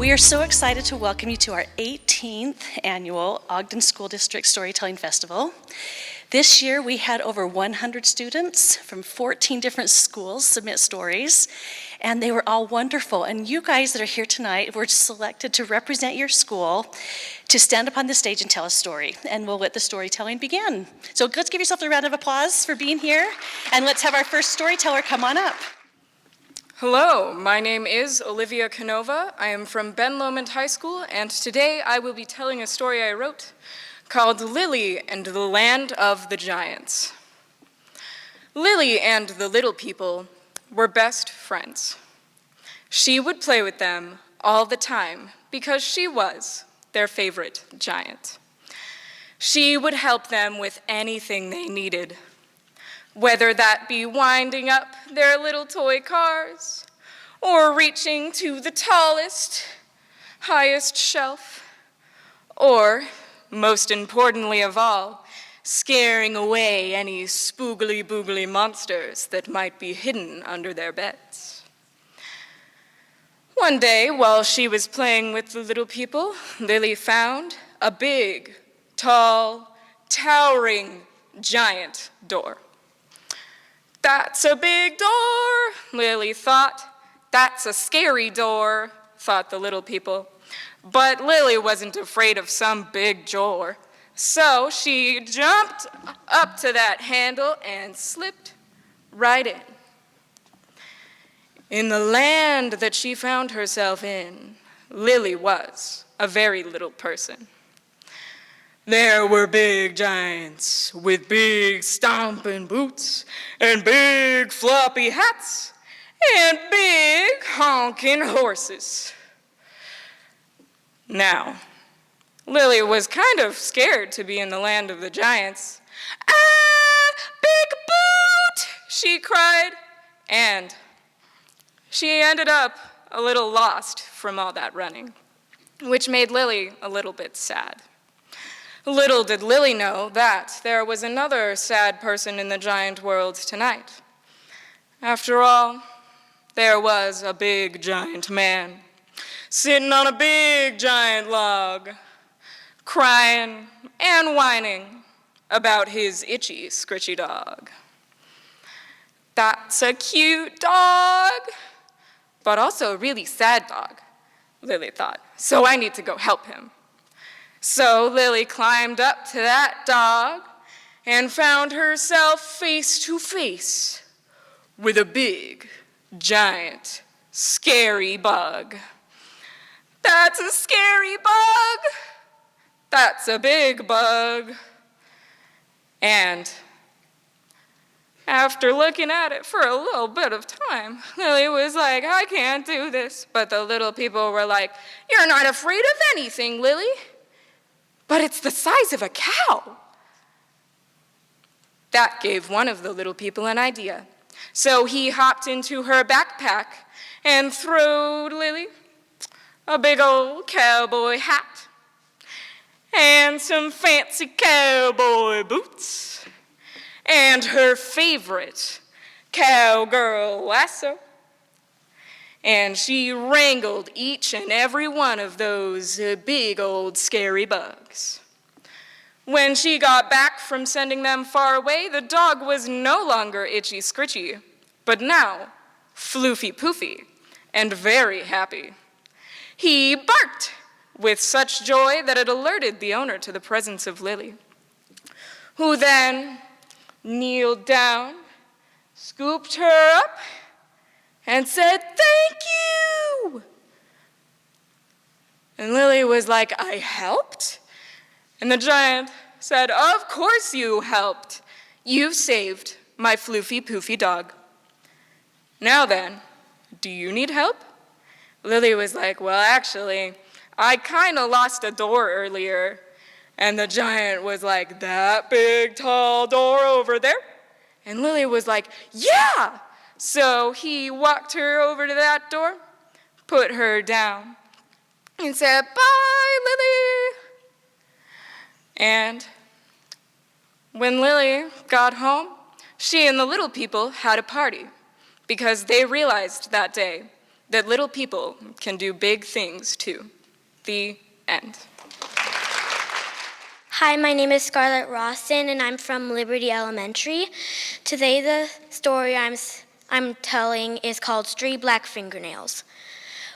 We are so excited to welcome you to our 18th annual Ogden School District Storytelling Festival. This year we had over 100 students from 14 different schools submit stories, and they were all wonderful. And you guys that are here tonight were selected to represent your school to stand up on the stage and tell a story. And we'll let the storytelling begin. So let's give yourself a round of applause for being here, and let's have our first storyteller come on up. Hello, my name is Olivia Canova. I am from Ben Lomond High School, and today I will be telling a story I wrote called Lily and the Land of the Giants. Lily and the little people were best friends. She would play with them all the time because she was their favorite giant. She would help them with anything they needed, whether that be winding up their little toy cars or reaching to the tallest, highest shelf, or, most importantly of all, scaring away any spoogly-boogly monsters that might be hidden under their beds. One day, while she was playing with the little people, Lily found a big, tall, towering giant door. That's a big door, Lily thought. That's a scary door, thought the little people. But Lily wasn't afraid of some big door, so she jumped up to that handle and slipped right in. In the land that she found herself in, Lily was a very little person. There were big giants with big stomping boots and big floppy hats and big honking horses. Now, Lily was kind of scared to be in the land of the giants. "Ah, big boot!" she cried, and she ended up a little lost from all that running, which made Lily a little bit sad. Little did Lily know that there was another sad person in the giant world tonight. After all, there was a big giant man sitting on a big giant log, crying and whining about his itchy, scritchy dog. That's a cute dog, but also a really sad dog, Lily thought, so I need to go help him. So Lily climbed up to that dog and found herself face to face with a big, giant, scary bug. That's a scary bug. That's a big bug. And after looking at it for a little bit of time, Lily was like, I can't do this. But the little people were like, you're not afraid of anything, Lily. But it's the size of a cow. That gave one of the little people an idea. So he hopped into her backpack and throwed Lily a big old cowboy hat and some fancy cowboy boots and her favorite cowgirl lasso. And she wrangled each and every one of those big old scary bugs. When she got back from sending them far away, the dog was no longer itchy scritchy, but now floofy poofy and very happy. He barked with such joy that it alerted the owner to the presence of Lily, who then kneeled down, scooped her up, and said, thank you. And Lily was like, I helped? And the giant said, of course you helped. You saved my floofy poofy dog. Now then, do you need help? Lily was like, well, actually, I kind of lost a door earlier. And the giant was like, that big tall door over there? And Lily was like, yeah. So he walked her over to that door, put her down, and said, bye, Lily. And when Lily got home, she and the little people had a party because they realized that day that little people can do big things too. The end. Hi, my name is Scarlett Rawson, and I'm from Liberty Elementary. Today, the story I'm telling is called Three Black Fingernails.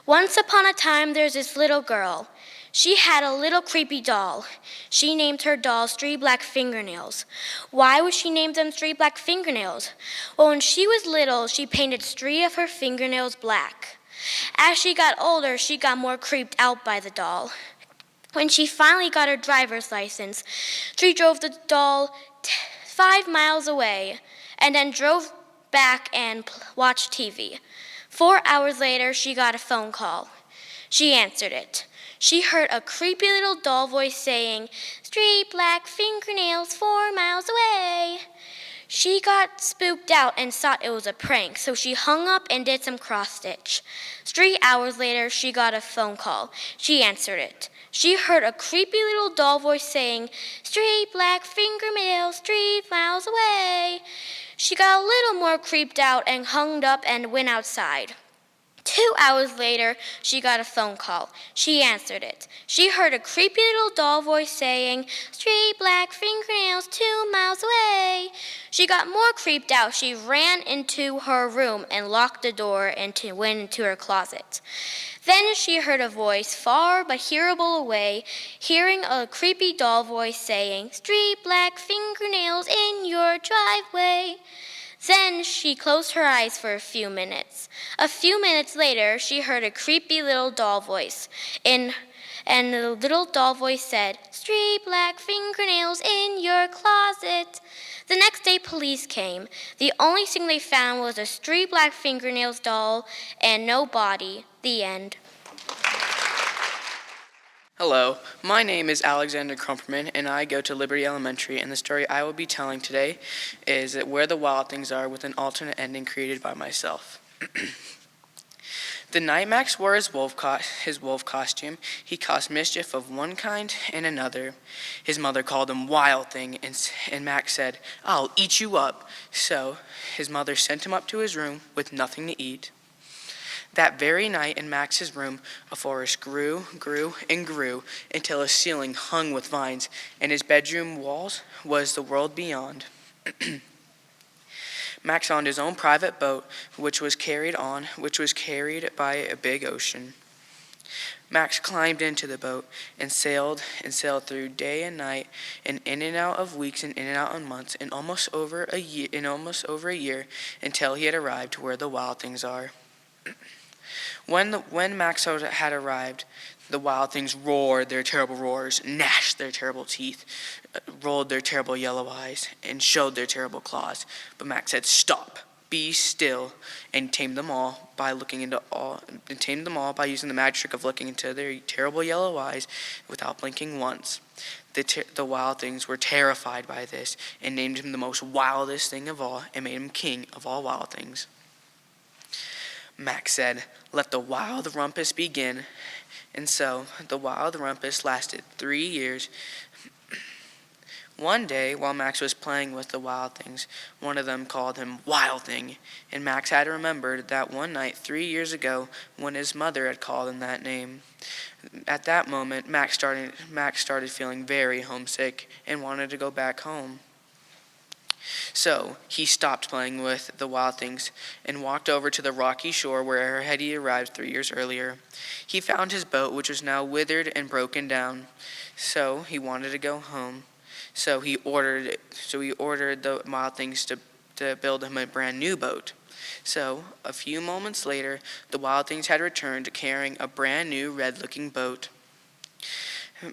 Once upon a time, there's this little girl. She had a little creepy doll. She named her dolls Three Black Fingernails. Why would she name them Three Black Fingernails? Well, when she was little, she painted 3 of her fingernails black. As she got older, she got more creeped out by the doll. When she finally got her driver's license, she drove the doll 5 miles away and then drove back and watched TV. 4 hours later, she got a phone call. She answered it. She heard a creepy little doll voice saying, "Three black fingernails 4 miles away." She got spooked out and thought it was a prank, so she hung up and did some cross-stitch. 3 hours later, she got a phone call. She answered it. She heard a creepy little doll voice saying, "Three black fingernails 3 miles away." She got a little more creeped out and hung up and went outside. 2 hours later, she got a phone call. She answered it. She heard a creepy little doll voice saying, "Three black fingernails 2 miles away." She got more creeped out. She ran into her room and locked the door and went into her closet. Then she heard a voice far but hearable away, hearing a creepy doll voice saying, "Three black fingernails in your driveway." Then she closed her eyes for a few minutes. A few minutes later, she heard a creepy little doll voice, and the little doll voice said, "Three black fingernails in your closet." The next day, police came. The only thing they found was a 3 black fingernails doll and no body. The end. Hello, my name is Alexander Krumperman, and I go to Liberty Elementary, and the story I will be telling today is Where the Wild Things Are, with an alternate ending created by myself. The night Max wore his wolf costume, he caused mischief of one kind and another. His mother called him Wild Thing, and Max said, "I'll eat you up." So his mother sent him up to his room with nothing to eat. That very night in Max's room, a forest grew and grew until his ceiling hung with vines, and his bedroom walls was the world beyond. Max found his own private boat, which was carried by a big ocean. Max climbed into the boat and sailed through day and night, and in and out of weeks and in and out of months, and almost over a year, until he had arrived where the wild things are. When Max had arrived, the wild things roared their terrible roars, gnashed their terrible teeth, rolled their terrible yellow eyes, and showed their terrible claws. But Max said, "Stop, be still," and tamed them all by using the magic trick of looking into their terrible yellow eyes without blinking once. The wild things were terrified by this and named him the most wildest thing of all and made him king of all wild things. Max said, "Let the wild rumpus begin." And so the wild rumpus lasted 3 years. One day, while Max was playing with the wild things, one of them called him Wild Thing, and Max had remembered that one night 3 years ago when his mother had called him that name. At that moment, Max started feeling very homesick and wanted to go back home. So he stopped playing with the wild things and walked over to the rocky shore where he arrived 3 years earlier. He found his boat, which was now withered and broken down. So he wanted to go home. So he ordered the wild things to build him a brand new boat. So a few moments later, the wild things had returned carrying a brand new red-looking boat.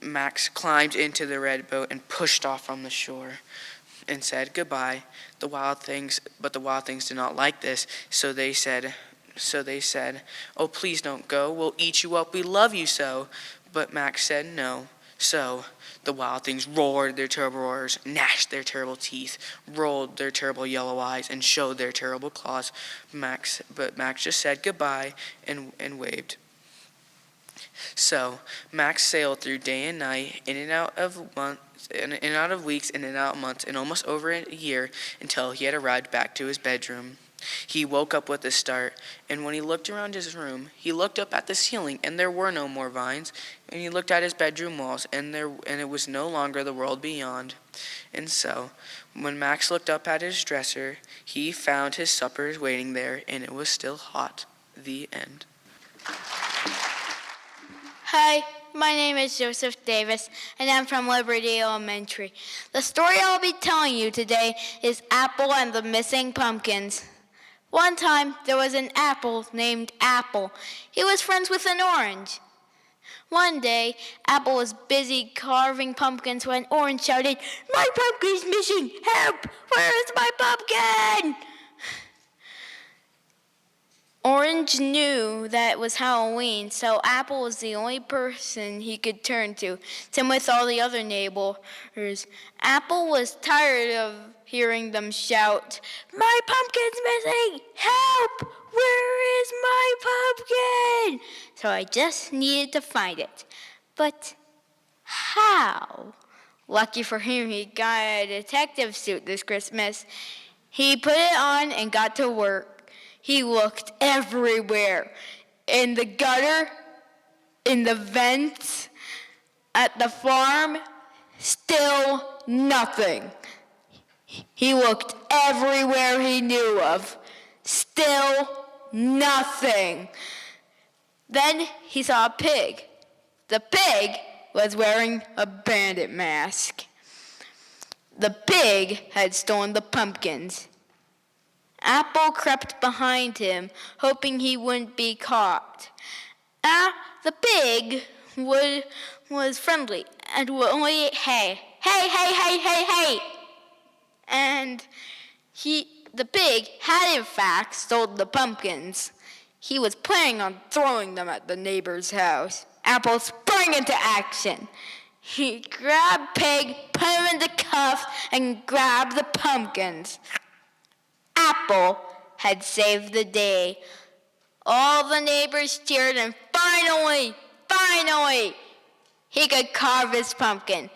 Max climbed into the red boat and pushed off from the shore and said goodbye. But the wild things did not like this, so they said, "Oh, please don't go. We'll eat you up. We love you so." But Max said no. So the wild things roared their terrible roars, gnashed their terrible teeth, rolled their terrible yellow eyes, and showed their terrible claws. But Max just said goodbye and waved. So Max sailed through day and night, in and out of weeks, in and out of months, and almost over a year, until he had arrived back to his bedroom. He woke up with a start, and when he looked around his room, he looked up at the ceiling, and there were no more vines, and he looked at his bedroom walls, and it was no longer the world beyond. And so, when Max looked up at his dresser, he found his supper waiting there, and it was still hot. The end. Hi, my name is Joseph Davis, and I'm from Liberty Elementary. The story I'll be telling you today is Apple and the Missing Pumpkins. One time, there was an apple named Apple. He was friends with an orange. One day, Apple was busy carving pumpkins when Orange shouted, "My pumpkin's missing! Help! Where is my pumpkin?" Orange knew that it was Halloween, so Apple was the only person he could turn to, same with all the other neighbors. Apple was tired of hearing them shout, "My pumpkin's missing! Help! Where is my pumpkin?" So I just needed to find it. But how? Lucky for him, he got a detective suit this Christmas. He put it on and got to work. He looked everywhere. In the gutter, in the vents, at the farm, still nothing. He looked everywhere he knew of. Still nothing. Then he saw a pig. The pig was wearing a bandit mask. The pig had stolen the pumpkins. Apple crept behind him, hoping he wouldn't be caught. The pig was friendly and would only eat hay. Hey, hey, hey, hey, hey! And the pig had in fact stolen the pumpkins. He was planning on throwing them at the neighbor's house. Apple sprang into action. He grabbed Pig, put him in the cuffs, and grabbed the pumpkins. Apple had saved the day. All the neighbors cheered, and finally, he could carve his pumpkin.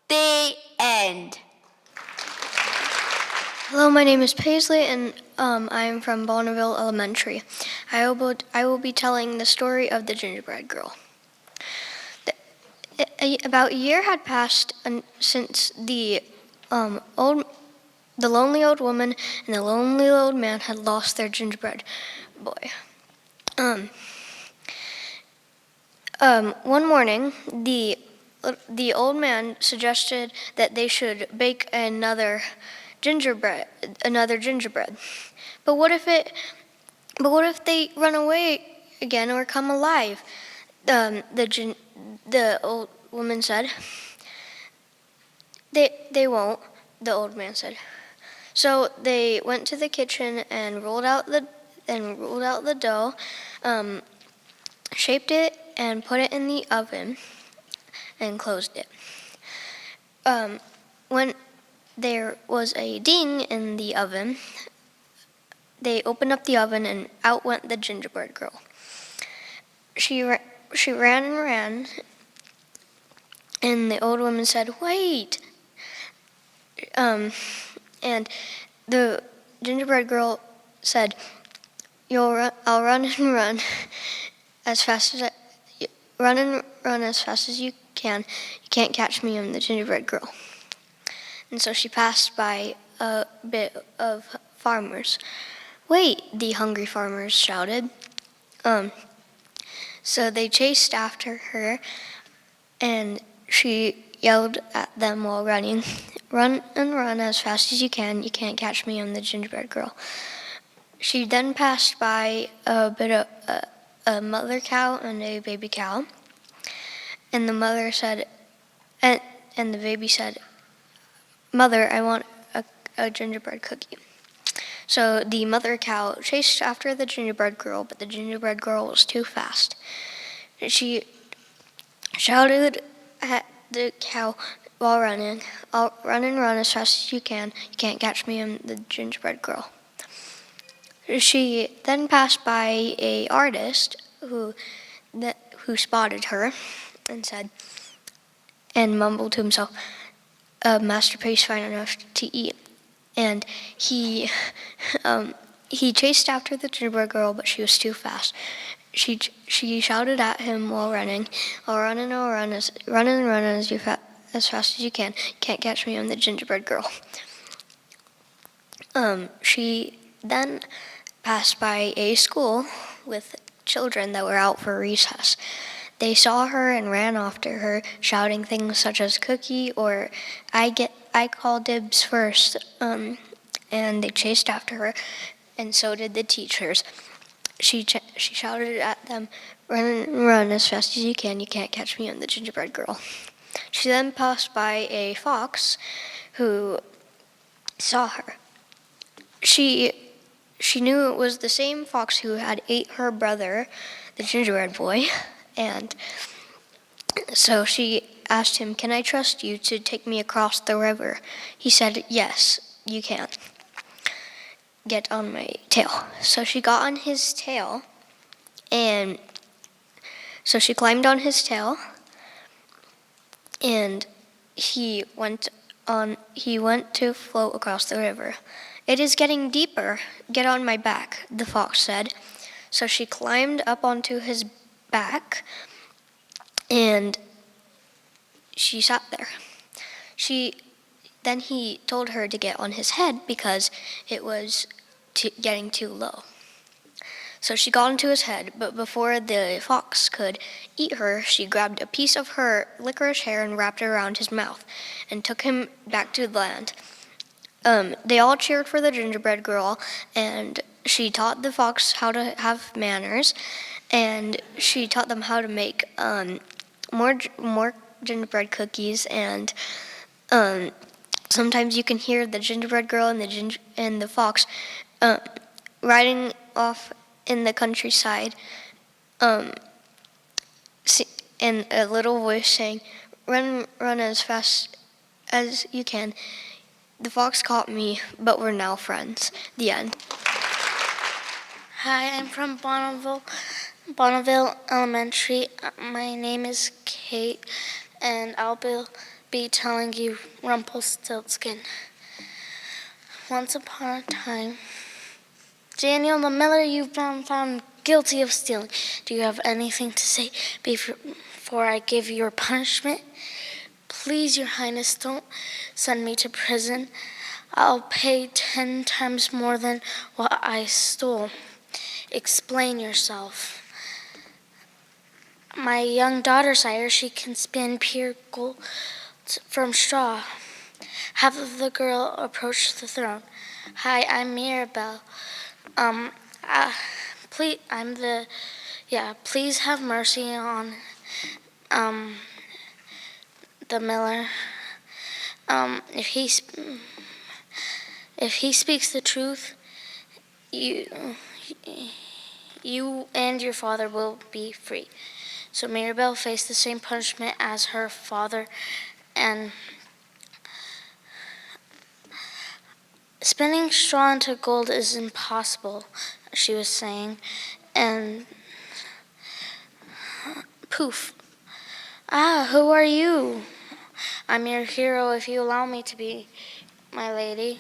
The end. Hello, my name is Paislie, and I am from Bonneville Elementary. I will be telling the story of the gingerbread girl. About a year had passed since the lonely old woman and the lonely old man had lost their gingerbread boy. One morning, the old man suggested that they should bake another gingerbread. But what if they run away again or come alive? The old woman said. They won't, the old man said. So they went to the kitchen and rolled out the dough, shaped it and put it in the oven and closed it. When there was a ding in the oven, they opened up the oven and out went the gingerbread girl. She ran and ran, and the old woman said, "Wait!" And the gingerbread girl said, "I'll run and run as fast as you can. You can't catch me, I'm the gingerbread girl." And so she passed by a bit of farmers. "Wait!" the hungry farmers shouted. So they chased after her, and she yelled at them while running, "Run and run as fast as you can. You can't catch me, I'm the gingerbread girl." She then passed by a bit of a mother cow and a baby cow. And the mother said, and the baby said, "Mother, I want a gingerbread cookie." So the mother cow chased after the gingerbread girl, but the gingerbread girl was too fast. She shouted at the cow while running, "I'll run and run as fast as you can. You can't catch me, I'm the gingerbread girl." She then passed by a artist who spotted her and said, and mumbled to himself, "A masterpiece fine enough to eat." And he He chased after the gingerbread girl, but she was too fast. She shouted at him while running. I'll run and I'll run as as fast as you can. You can't catch me, I'm the gingerbread girl. She then passed by a school with children that were out for recess. They saw her and ran after her, shouting things such as cookie or I call dibs first. And they chased after her, and so did the teachers. She shouted at them, run as fast as you can't catch me, I'm the gingerbread girl. She then passed by a fox who saw her. She knew it was the same fox who had ate her brother, the gingerbread boy, and so she asked him, can I trust you to take me across the river? He said, yes, you can. Get on my tail. So she got on his tail, and so she climbed on his tail, and he went to float across the river. It is getting deeper. Get on my back, the fox said. So she climbed up onto his back, and she sat there. Then he told her to get on his head because it was getting too low. So she got onto his head, but before the fox could eat her, she grabbed a piece of her licorice hair and wrapped it around his mouth and took him back to the land. They all cheered for the gingerbread girl, and she taught the fox how to have manners, and she taught them how to make more gingerbread cookies, and sometimes you can hear the gingerbread girl and the fox riding off in the countryside, and a little voice saying, run as fast as you can. The fox caught me, but we're now friends. The end. Hi, I'm from Bonneville Elementary. My name is Kate, and I'll be telling you Rumpelstiltskin. Once upon a time, Daniel the miller, you've been found guilty of stealing. Do you have anything to say before I give your punishment? Please, Your Highness, don't send me to prison. I'll pay 10 times more than what I stole. Explain yourself. My young daughter, sire, she can spin pure gold from straw. Have the girl approach the throne. Hi, I'm Mirabelle. Please, please have mercy on, the miller. If he speaks the truth, you and your father will be free. So Mirabelle faced the same punishment as her father, and spinning straw into gold is impossible, she was saying, and poof. Who are you? I'm your hero if you allow me to be, my lady.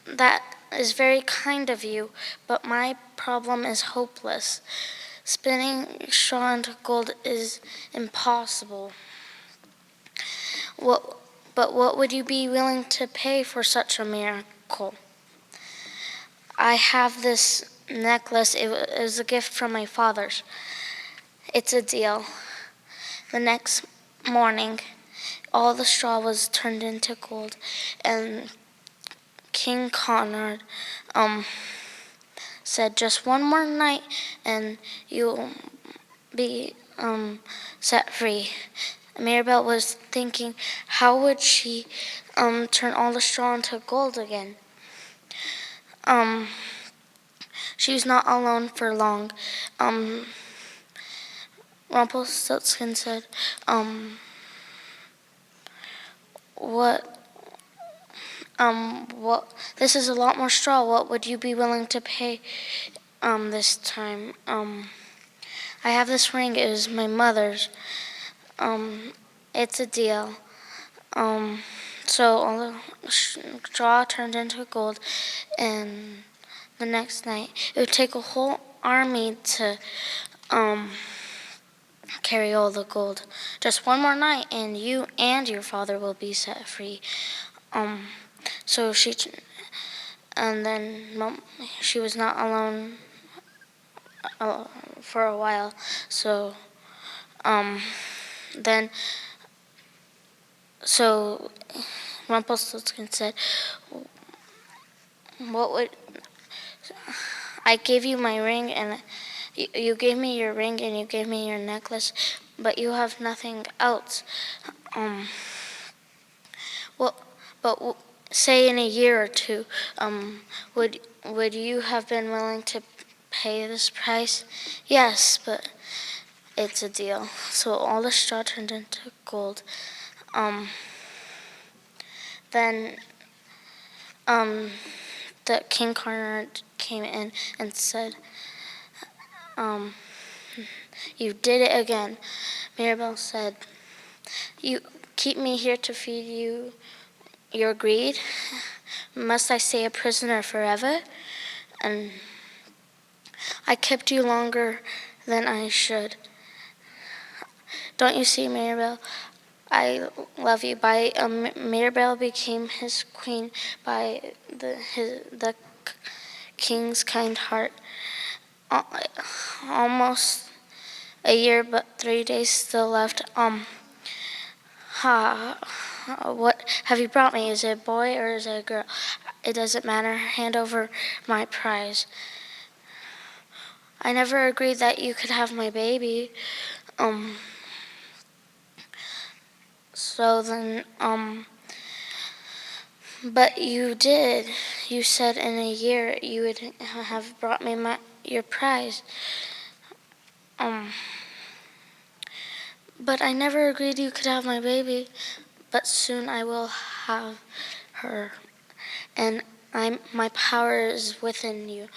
That is very kind of you, but my problem is hopeless. Spinning straw into gold is impossible. But what would you be willing to pay for such a miracle? I have this necklace. It was a gift from my father's. It's a deal. The next morning, all the straw was turned into gold, and King Conrad said, just one more night and you'll be set free. Mirabelle was thinking, how would she turn all the straw into gold again? She was not alone for long. Rumpelstiltskin said, this is a lot more straw. What would you be willing to pay this time? I have this ring. It was my mother's. It's a deal. So all the straw turned into gold, and the next night it would take a whole army to carry all the gold. Just one more night, and you and your father will be set free. So and then she was not alone for a while. So so Rumpelstiltskin said, "What would I gave you my ring, and you gave me your ring, and you gave me your necklace, but you have nothing else. Say in a year or two, would you have been willing to pay this price?" "Yes, but it's a deal." So all the straw turned into gold. Then the King Coroner came in and said, "You did it again." Mirabel said, "You keep me here to feed you your greed? Must I stay a prisoner forever? And I kept you longer than I should. Don't you see, Mirabel? I love you." Mirabel became his queen by the king's kind heart. Almost a year, but 3 days still left. What have you brought me? Is it a boy or is it a girl? It doesn't matter. Hand over my prize. I never agreed that you could have my baby. So then, but you did. You said in a year you would have brought me your prize. But I never agreed you could have my baby. But soon I will have her, and my power is within you.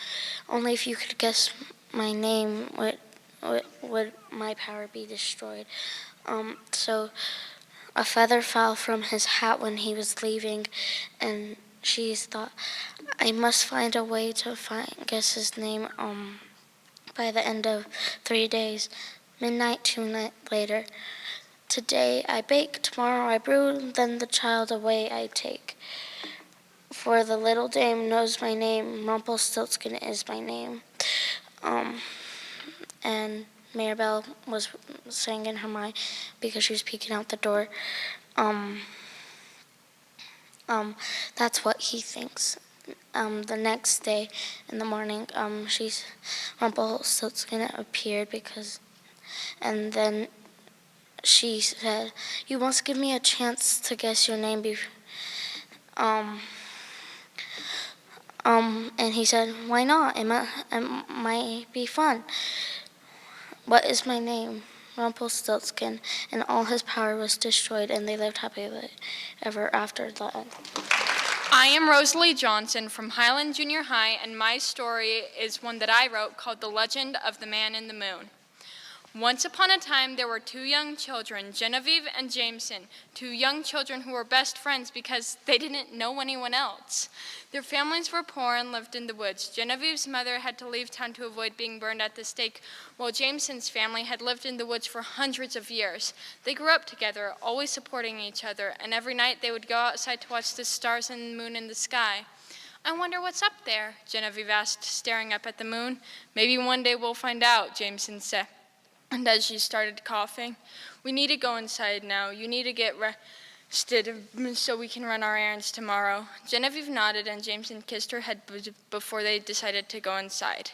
Only if you could guess my name would my power be destroyed. So a feather fell from his hat when he was leaving, and she thought, "I must find a way to guess his name by the end of 3 days." Midnight, 2 nights later. "Today I bake, tomorrow I brew, then the child away I take. For the little dame knows my name, Rumpelstiltskin is my name." And Mirabel was saying in her mind, because she was peeking out the door, that's what he thinks. The next day in the morning, Rumpelstiltskin appeared and then she said, "You must give me a chance to guess your name and he said, "Why not? It might be fun." "What is my name?" Rumpelstiltskin, and all his power was destroyed, and they lived happily ever after that. I am Rosalee Johnson from Highland Junior High, and my story is one that I wrote called The Legend of the Man in the Moon. Once upon a time, there were 2 young children, Genevieve and Jameson, 2 young children who were best friends because they didn't know anyone else. Their families were poor and lived in the woods. Genevieve's mother had to leave town to avoid being burned at the stake, while Jameson's family had lived in the woods for hundreds of years. They grew up together, always supporting each other, and every night they would go outside to watch the stars and the moon in the sky. "I wonder what's up there?" Genevieve asked, staring up at the moon. "Maybe one day we'll find out," Jameson said. And as she started coughing, "We need to go inside now. You need to get rested so we can run our errands tomorrow." Genevieve nodded, and Jameson kissed her head before they decided to go inside.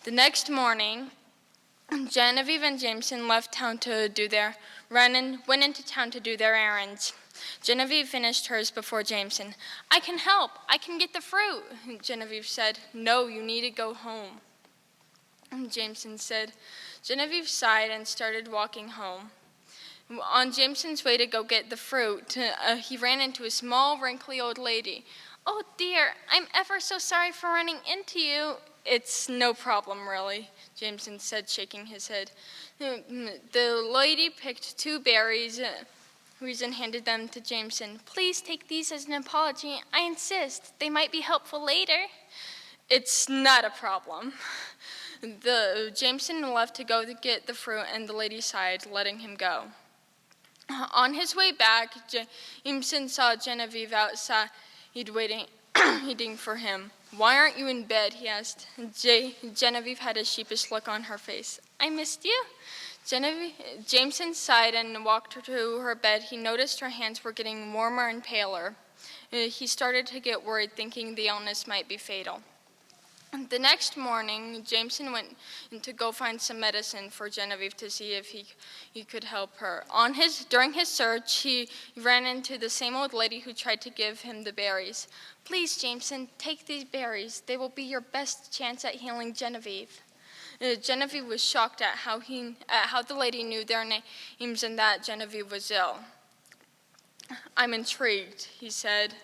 The next morning, Genevieve and Jameson went into town to do their errands. Genevieve finished hers before Jameson. "I can help. I can get the fruit," Genevieve said. "No, you need to go home," Jameson said. Genevieve sighed and started walking home. On Jameson's way to go get the fruit, he ran into a small, wrinkly old lady. "Oh dear, I'm ever so sorry for running into you." "It's no problem, really," Jameson said, shaking his head. The lady picked 2 berries Reason handed them to Jameson. Please take these as an apology. I insist. They might be helpful later. It's not a problem. The Jameson left to go to get the fruit, and the lady sighed, letting him go. On his way back, Jameson saw Genevieve outside waiting for him. Why aren't you in bed? He asked. Genevieve had a sheepish look on her face. I missed you. Jameson sighed and walked her to her bed. He noticed her hands were getting warmer and paler. He started to get worried, thinking the illness might be fatal. The next morning, Jameson went to go find some medicine for Genevieve to see if he could help her. During his search, he ran into the same old lady who tried to give him the berries. Please, Jameson, take these berries. They will be your best chance at healing Genevieve. Genevieve was shocked at how the lady knew their names and that Genevieve was ill. I'm intrigued, he said.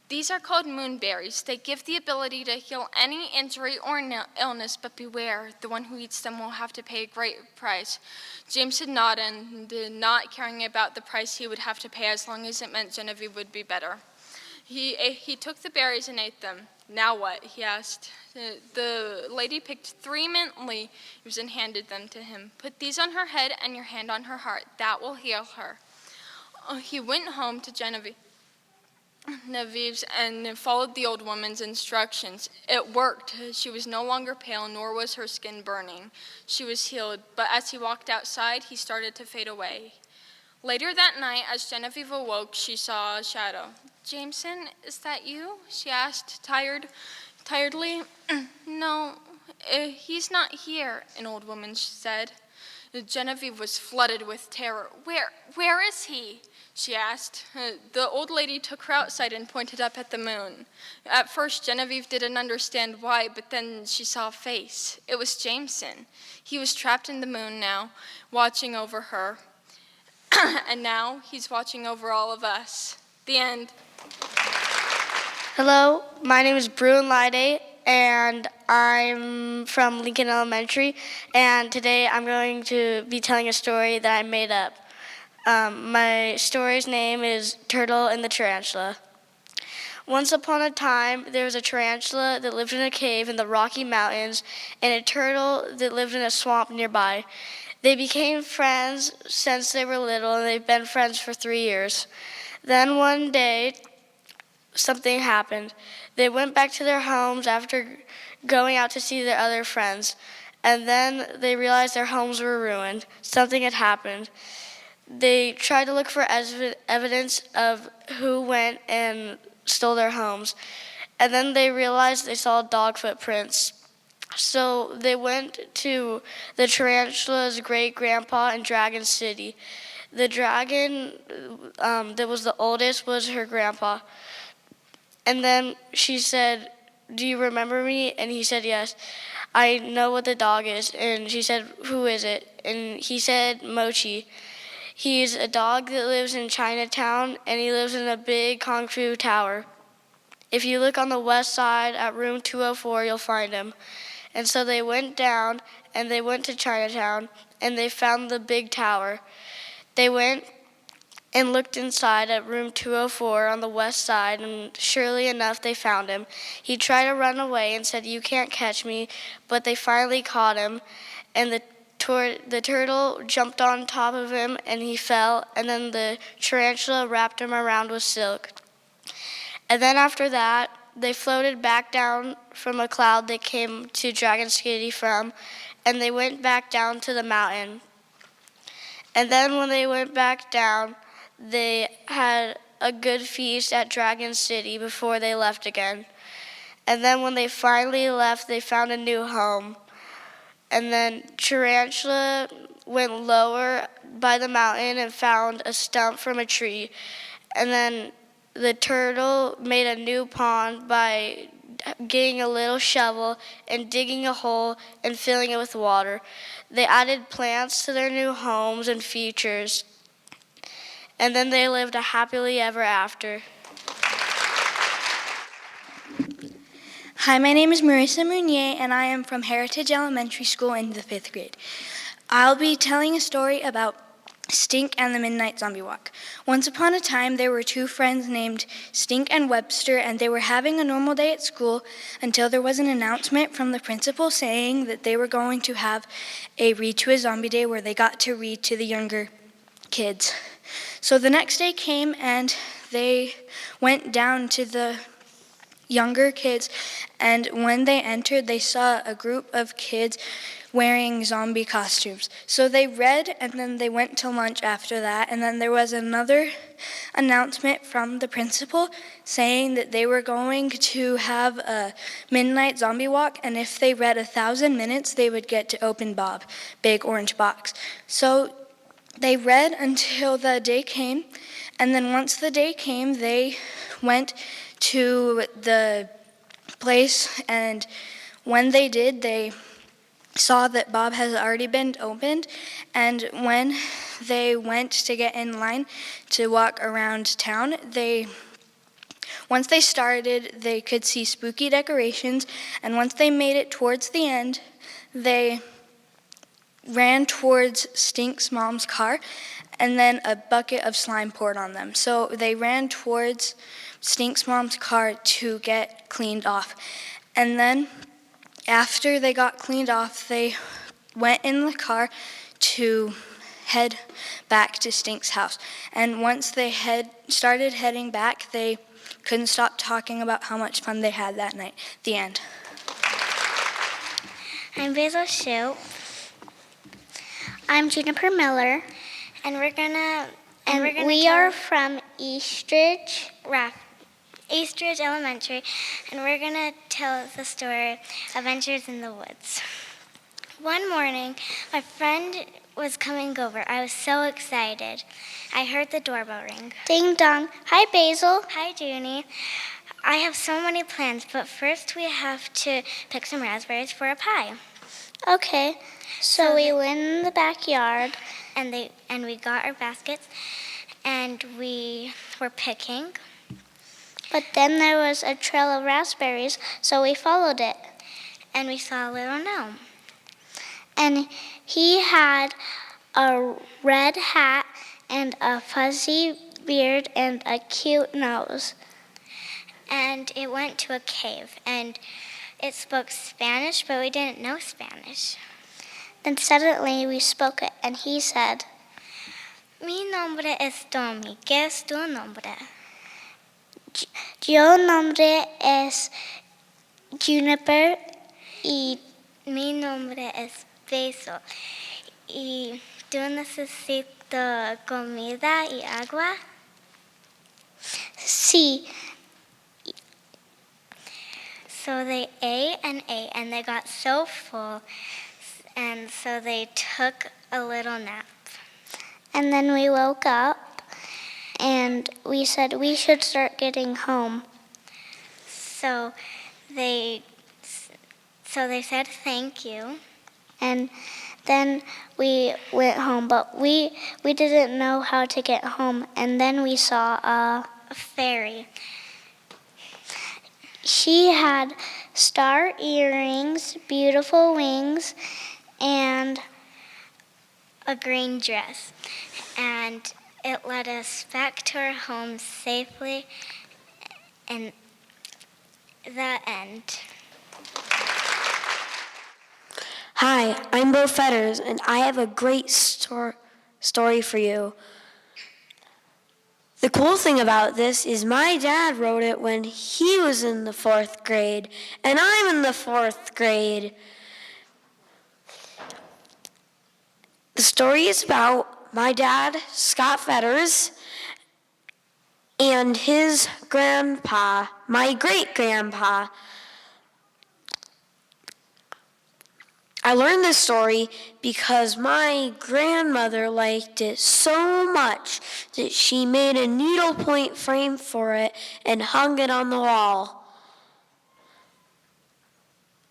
These are called moonberries. They give the ability to heal any injury or illness, but beware, the one who eats them will have to pay a great price. Jameson nodded, not caring about the price he would have to pay as long as it meant Genevieve would be better. He took the berries and ate them. Now what? He asked. The lady picked 3 mint leaves and handed them to him. Put these on her head and your hand on her heart. That will heal her. He went home to Genevieve's and followed the old woman's instructions. It worked. She was no longer pale, nor was her skin burning. She was healed, but as he walked outside, he started to fade away. Later that night, as Genevieve awoke, she saw a shadow. Jameson, is that you? She asked tiredly. No, he's not here, an old woman said. Genevieve was flooded with terror. Where is he? She asked. The old lady took her outside and pointed up at the moon. At first, Genevieve didn't understand why, but then she saw a face. It was Jameson. He was trapped in the moon now, watching over her. And now he's watching over all of us. The end. Hello, my name is Bruin Lyday, and I'm from Lincoln Elementary, and today I'm going to be telling a story that I made up. My story's name is Turtle and the Tarantula. Once upon a time, there was a tarantula that lived in a cave in the Rocky Mountains and a turtle that lived in a swamp nearby. They became friends since they were little, and they've been friends for 3 years. Then one day, something happened. They went back to their homes after going out to see their other friends, and then they realized their homes were ruined. Something had happened. They tried to look for evidence of who went and stole their homes, and then they realized they saw dog footprints. So they went to the tarantula's great-grandpa in Dragon City. The dragon that was the oldest was her grandpa. And then she said, do you remember me? And he said, yes. I know what the dog is. And she said, who is it? And he said, Mochi. He's a dog that lives in Chinatown, and he lives in a big kung fu tower. If you look on the west side at room 204, you'll find him. And so they went down, and they went to Chinatown, and they found the big tower. They went and looked inside at room 204 on the west side, and surely enough, they found him. He tried to run away and said, you can't catch me, but they finally caught him, and the turtle jumped on top of him, and he fell, and then the tarantula wrapped him around with silk. And then after that, they floated back down from a cloud they came to Dragon City from, and they went back down to the mountain. And then when they went back down, they had a good feast at Dragon City before they left again. And then when they finally left, they found a new home. And then Tarantula went lower by the mountain and found a stump from a tree. And then the turtle made a new pond by getting a little shovel and digging a hole and filling it with water. They added plants to their new homes and features. And then they lived a happily ever after. Hi, my name is Marissa Munier, and I am from Heritage Elementary School in the 5th grade. I'll be telling a story about Stink and the Midnight Zombie Walk. Once upon a time, there were two friends named Stink and Webster, and they were having a normal day at school until there was an announcement from the principal saying that they were going to have a Read to a Zombie Day where they got to read to the younger kids. So the next day came, and they went down to the younger kids, and when they entered, they saw a group of kids wearing zombie costumes. So they read, and then they went to lunch after that, and then there was another announcement from the principal saying that they were going to have a midnight zombie walk, and if they read 1,000 minutes, they would get to open Bob, big orange box. So they read until the day came, and then once the day came, they went to the place, and when they did, they saw that Bob has already been opened, and when they went to get in line to walk around town, once they started, they could see spooky decorations, and once they made it towards the end, they ran towards Stink's mom's car, and then a bucket of slime poured on them. So they ran towards Stink's mom's car to get cleaned off. And then after they got cleaned off, they went in the car to head back to Stink's house. And once they started heading back, they couldn't stop talking about how much fun they had that night. The end. I'm Basil Shupe. I'm Juniper Miller. And we are from Eastridge Elementary, and we're gonna tell the story Adventures in the Woods. One morning, my friend was coming over. I was so excited. I heard the doorbell ring. Ding dong. Hi, Basil. Hi, Junie. I have so many plans, but first we have to pick some raspberries for a pie. Okay. So we went in the backyard, and we got our baskets, and we were picking. But then there was a trail of raspberries, so we followed it, and we saw a little gnome. And he had a red hat and a fuzzy beard and a cute nose. And it went to a cave, and it spoke Spanish, but we didn't know Spanish. Then suddenly we spoke it, and he said, Mi nombre es Tommy. ¿Qué es tu nombre? Yo nombre es Juniper y mi nombre es Basil. ¿Y tú necesitas comida y agua? Sí. So they ate, and they got so full, and so they took a little nap. And then we woke up, and we said we should start getting home. So they said thank you, and then we went home, but we didn't know how to get home, and then we saw a fairy. She had star earrings, beautiful wings, and a green dress, and it led us back to our home safely, and the end. Hi, I'm Beau Fetters, and I have a great story for you. The cool thing about this is my dad wrote it when he was in the 4th grade, and I'm in the 4th grade. The story is about my dad, Scott Fetters, and his grandpa, my great-grandpa. I learned this story because my grandmother liked it so much that she made a needlepoint frame for it and hung it on the wall.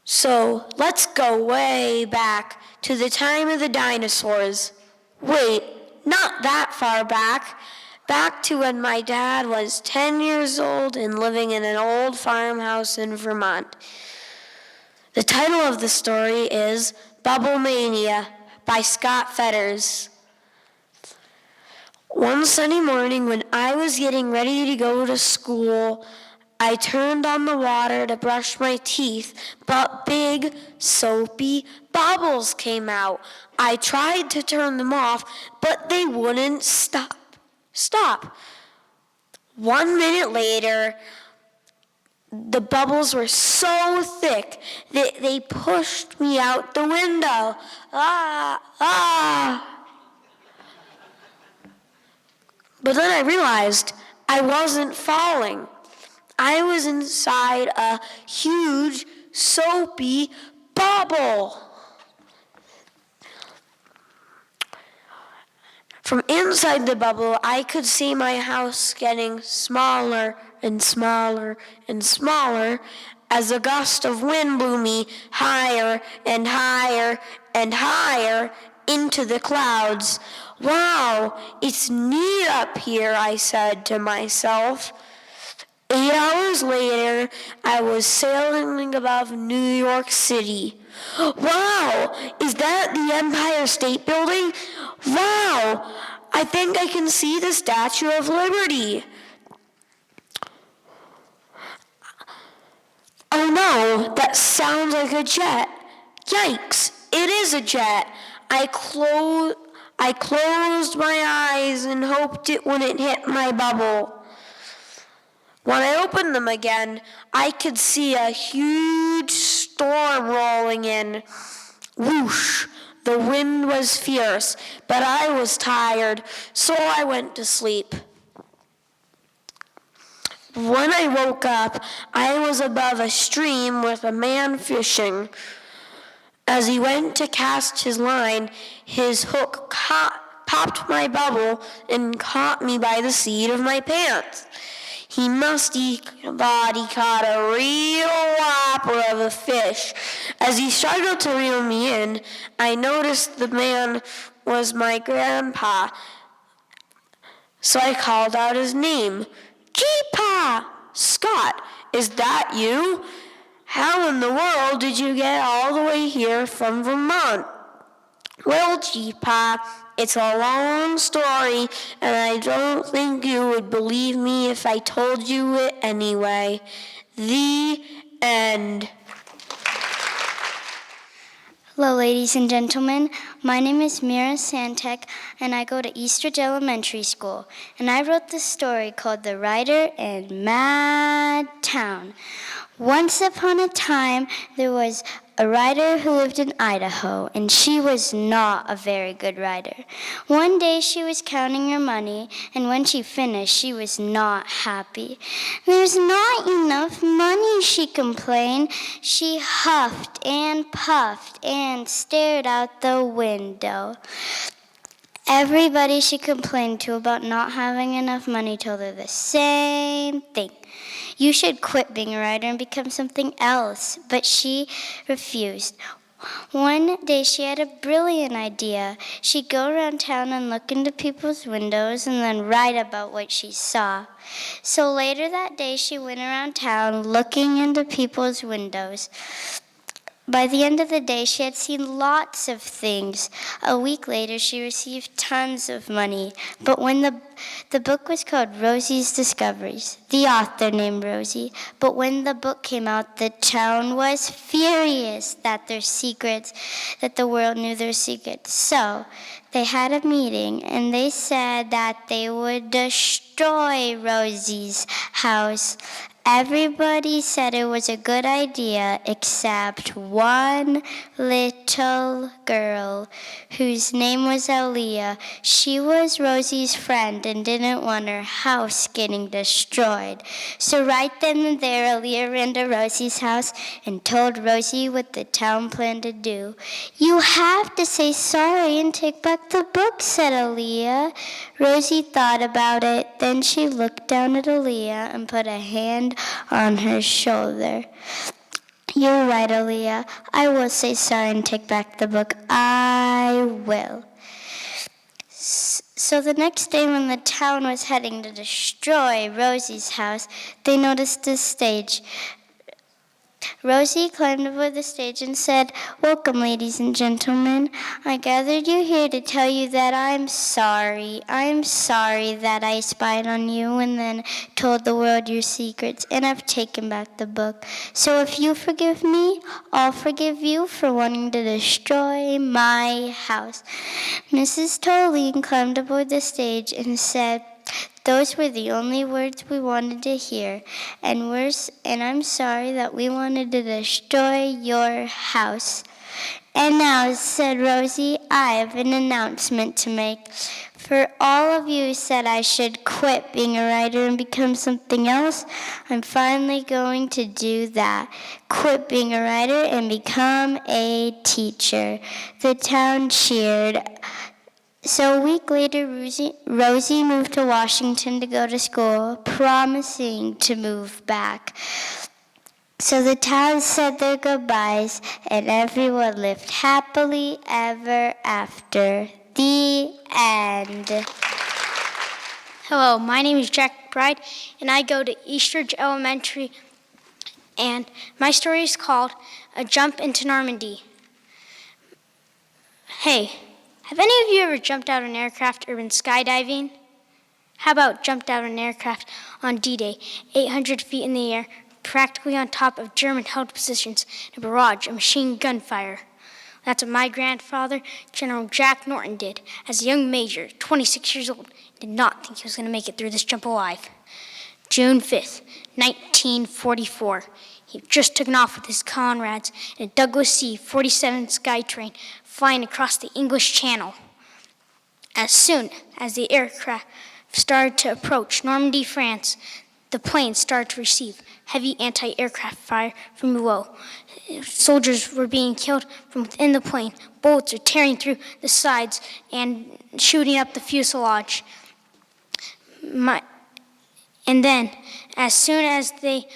So let's go way back to the time of the dinosaurs. Wait, not that far back. Back to when my dad was 10 years old and living in an old farmhouse in Vermont. The title of the story is Bubble Mania by Scott Fetters. One sunny morning when I was getting ready to go to school, I turned on the water to brush my teeth, but big, soapy bubbles came out. I tried to turn them off, but they wouldn't stop. 1 minute later, the bubbles were so thick that they pushed me out the window. But then I realized I wasn't falling. I was inside a huge, soapy bubble. From inside the bubble, I could see my house getting smaller and smaller and smaller as a gust of wind blew me higher and higher and higher into the clouds. Wow, it's neat up here, I said to myself. 8 hours later, I was sailing above New York City. Wow, is that the Empire State Building? Wow, I think I can see the Statue of Liberty. Oh no, that sounds like a jet. Yikes, it is a jet. I closed my eyes and hoped it wouldn't hit my bubble. When I opened them again, I could see a huge storm rolling in. Whoosh! The wind was fierce, but I was tired, so I went to sleep. When I woke up, I was above a stream with a man fishing. As he went to cast his line, his hook popped my bubble and caught me by the seat of my pants. He thought he caught a real whopper of a fish. As he struggled to reel me in, I noticed the man was my grandpa. So I called out his name. Gee-pa! Scott, is that you? How in the world did you get all the way here from Vermont? Well, Gee-pa, it's a long story, and I don't think you would believe me if I told you it anyway. The end. Hello, ladies and gentlemen. My name is Mira Santek, and I go to Eastridge Elementary School. And I wrote this story called The Writer in Mad Town. Once upon a time, there was a writer who lived in Idaho, and she was not a very good writer. One day she was counting her money, and when she finished, she was not happy. There's not enough money, she complained. She huffed and puffed and stared out the window. Everybody she complained to about not having enough money told her the same thing. You should quit being a writer and become something else. But she refused. One day she had a brilliant idea. She'd go around town and look into people's windows and then write about what she saw. So later that day she went around town looking into people's windows. By the end of the day, she had seen lots of things. A week later, she received tons of money. But when the book was called Rosie's Discoveries, the author named Rosie, but when the book came out, the town was furious that the world knew their secrets. So they had a meeting, and they said that they would destroy Rosie's house. Everybody said it was a good idea except one little girl whose name was Aaliyah. She was Rosie's friend and didn't want her house getting destroyed. So right then and there, Aaliyah ran to Rosie's house and told Rosie what the town planned to do. "You have to say sorry and take back the book," said Aaliyah. Rosie thought about it. Then she looked down at Aaliyah and put a hand on her shoulder. "You're right, Aaliyah. I will say sorry and take back the book. I will." So the next day when the town was heading to destroy Rosie's house, they noticed a stage. Rosie climbed aboard the stage and said, "Welcome, ladies and gentlemen. I gathered you here to tell you that I'm sorry. I'm sorry that I spied on you and then told the world your secrets, and I've taken back the book. So if you forgive me, I'll forgive you for wanting to destroy my house." Mrs. Toline climbed aboard the stage and said, "Those were the only words we wanted to hear, and I'm sorry that we wanted to destroy your house." "And now," said Rosie, "I have an announcement to make. For all of you who said I should quit being a writer and become something else, I'm finally going to do that. Quit being a writer and become a teacher." The town cheered. So a week later, Rosie moved to Washington to go to school, promising to move back. So the town said their goodbyes, and everyone lived happily ever after. The end. Hello, my name is Jack McBride, and I go to Eastridge Elementary, and my story is called A Jump into Normandy. Hey, have any of you ever jumped out of an aircraft or been skydiving? How about jumped out of an aircraft on D-Day, 800 feet in the air, practically on top of German-held positions in a barrage of machine gun fire? That's what my grandfather, General Jack Norton, did as a young major, 26 years old, and did not think he was going to make it through this jump alive. June 5th, 1944. He had just taken off with his comrades in a Douglas C-47 Skytrain flying across the English Channel. As soon as the aircraft started to approach Normandy, France, the plane started to receive heavy anti-aircraft fire from below. Soldiers were being killed from within the plane. Bullets were tearing through the sides and shooting up the fuselage. And then, as soon as they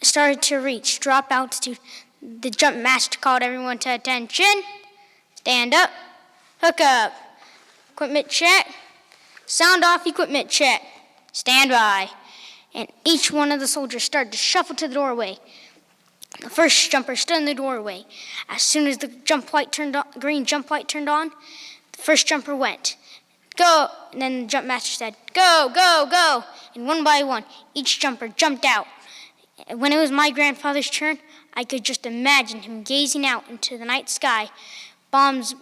started to reach drop altitude, the jump master called everyone to attention. Stand up, hook up, equipment check, sound off, equipment check, stand by. And each one of the soldiers started to shuffle to the doorway. The first jumper stood in the doorway. As soon as the green jump light turned on, the first jumper went, "Go!" And then the jump master said, "Go, go, go!" And one by one, each jumper jumped out. When it was my grandfather's turn, I could just imagine him gazing out into the night sky, bombs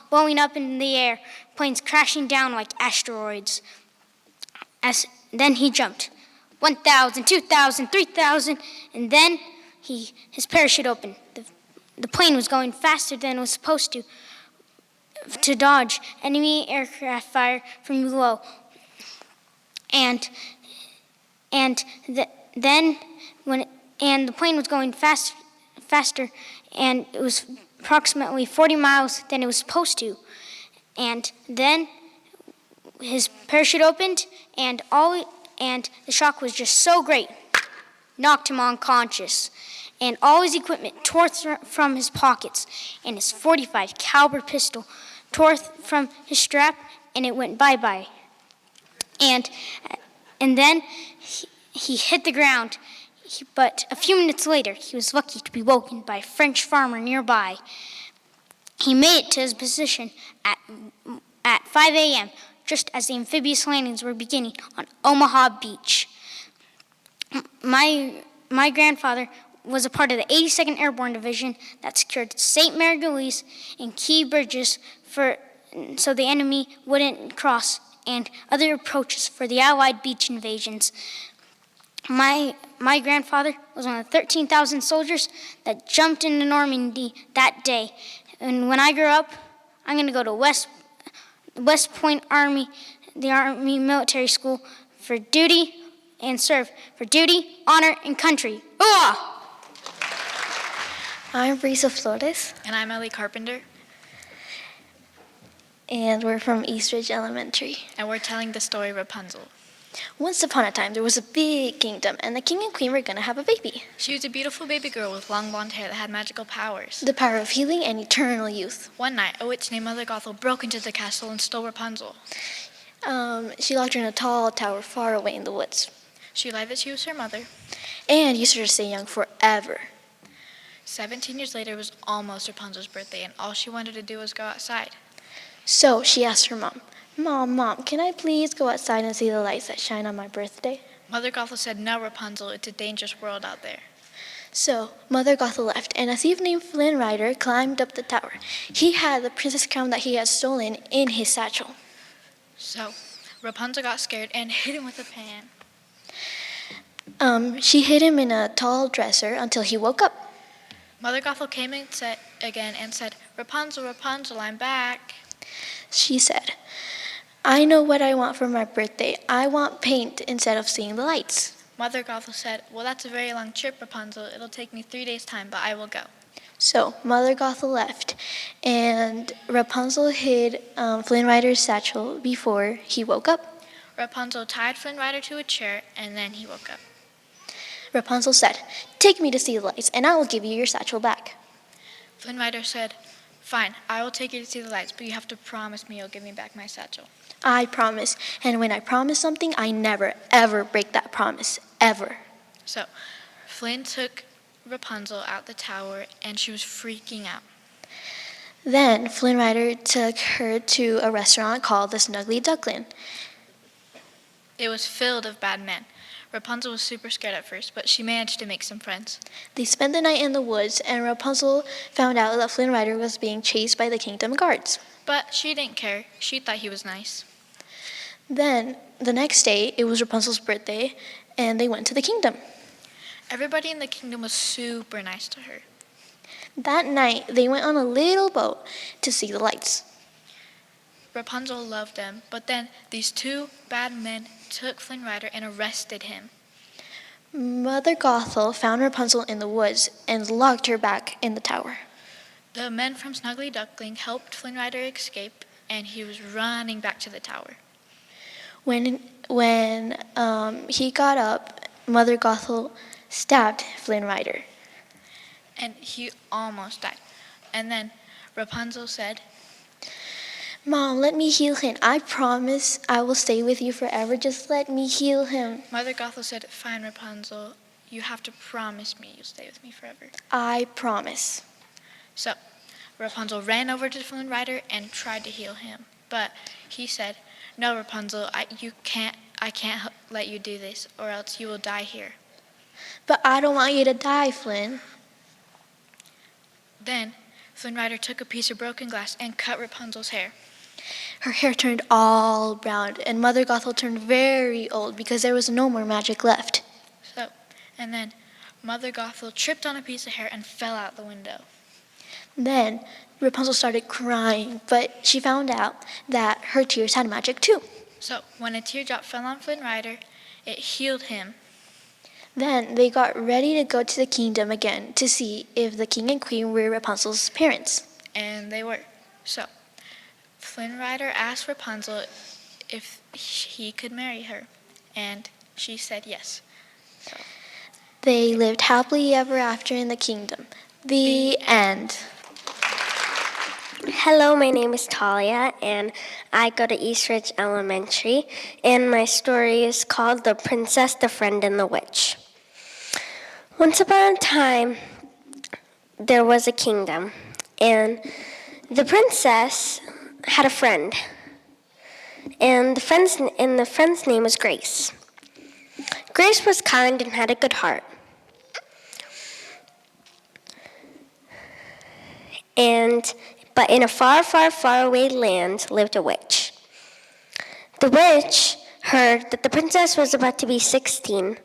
blowing up in the air, planes crashing down like asteroids. Then he jumped 1,000, 2,000, 3,000, and then his parachute opened. The plane was going faster than it was supposed to dodge enemy aircraft fire from below. And the plane was going faster, and it was approximately 40 miles than it was supposed to. And then his parachute opened, and the shock was just so great, knocked him unconscious. And all his equipment tore from his pockets, and his .45 caliber pistol tore from his strap, and it went bye-bye. And then he hit the ground, but a few minutes later, he was lucky to be woken by a French farmer nearby. He made it to his position at 5 a.m., just as the amphibious landings were beginning on Omaha Beach. My grandfather was a part of the 82nd Airborne Division that secured St. Mary-Galise and key bridges so the enemy wouldn't cross, and other approaches for the Allied beach invasions. My grandfather was one of the 13,000 soldiers that jumped into Normandy that day. And when I grow up, I'm going to go to West Point Army, the Army Military School, for duty and serve for duty, honor, and country. Ooh! I'm Brissa Flores. And I'm Ellie Carpenter. And we're from Eastridge Elementary. And we're telling the story of Rapunzel. Once upon a time, there was a big kingdom, and the king and queen were going to have a baby. She was a beautiful baby girl with long blonde hair that had magical powers. The power of healing and eternal youth. One night, a witch named Mother Gothel broke into the castle and stole Rapunzel. She locked her in a tall tower far away in the woods. She lied that she was her mother. And used her to stay young forever. 17 years later was almost Rapunzel's birthday, and all she wanted to do was go outside. So she asked her mom, Mom, can I please go outside and see the lights that shine on my birthday? Mother Gothel said, "No, Rapunzel, it's a dangerous world out there." So Mother Gothel left, and a thief named Flynn Rider climbed up the tower. He had the princess crown that he had stolen in his satchel. So Rapunzel got scared and hit him with a pan. She hid him in a tall dresser until he woke up. Mother Gothel came and said, "Rapunzel, Rapunzel, I'm back." She said, I know what I want for my birthday. I want paint instead of seeing the lights. Mother Gothel said, "Well, that's a very long trip, Rapunzel. It'll take me 3 days' time, but I will go." So Mother Gothel left, and Rapunzel hid Flynn Rider's satchel before he woke up. Rapunzel tied Flynn Rider to a chair, and then he woke up. Rapunzel said, Take me to see the lights, and I will give you your satchel back. Flynn Rider said, "Fine, I will take you to see the lights, but you have to promise me you'll give me back my satchel." I promise, and when I promise something, I never, ever break that promise, ever. So Flynn took Rapunzel out the tower, and she was freaking out. Then Flynn Rider took her to a restaurant called the Snuggly Duckling. It was filled with bad men. Rapunzel was super scared at first, but she managed to make some friends. They spent the night in the woods, and Rapunzel found out that Flynn Rider was being chased by the kingdom guards. But she didn't care. She thought he was nice. Then, the next day, it was Rapunzel's birthday, and they went to the kingdom. Everybody in the kingdom was super nice to her. That night, they went on a little boat to see the lights. Rapunzel loved them, but then these two bad men took Flynn Rider and arrested him. Mother Gothel found Rapunzel in the woods and locked her back in the tower. The men from Snuggly Duckling helped Flynn Rider escape, and he was running back to the tower. When he got up, Mother Gothel stabbed Flynn Rider. And he almost died. And then Rapunzel said, Mom, let me heal him. I promise I will stay with you forever. Just let me heal him. Mother Gothel said, "Fine, Rapunzel. You have to promise me you'll stay with me forever." I promise. So Rapunzel ran over to Flynn Rider and tried to heal him. But he said, "No, Rapunzel, I can't let you do this, or else you will die here." But I don't want you to die, Flynn. Then Flynn Rider took a piece of broken glass and cut Rapunzel's hair. Her hair turned all brown, and Mother Gothel turned very old because there was no more magic left. And then Mother Gothel tripped on a piece of hair and fell out the window. Then Rapunzel started crying, but she found out that her tears had magic too. So when a teardrop fell on Flynn Rider, it healed him. Then they got ready to go to the kingdom again to see if the king and queen were Rapunzel's parents. And they were. So Flynn Rider asked Rapunzel if he could marry her, and she said yes. So they lived happily ever after in the kingdom. The end. Hello, my name is Talia, and I go to East Ridge Elementary, and my story is called The Princess, the Friend, and the Witch. Once upon a time, there was a kingdom, and the princess had a friend, and the friend's name was Grace. Grace was kind and had a good heart. But in a far, far, far away land lived a witch. The witch heard that the princess was about to be 16.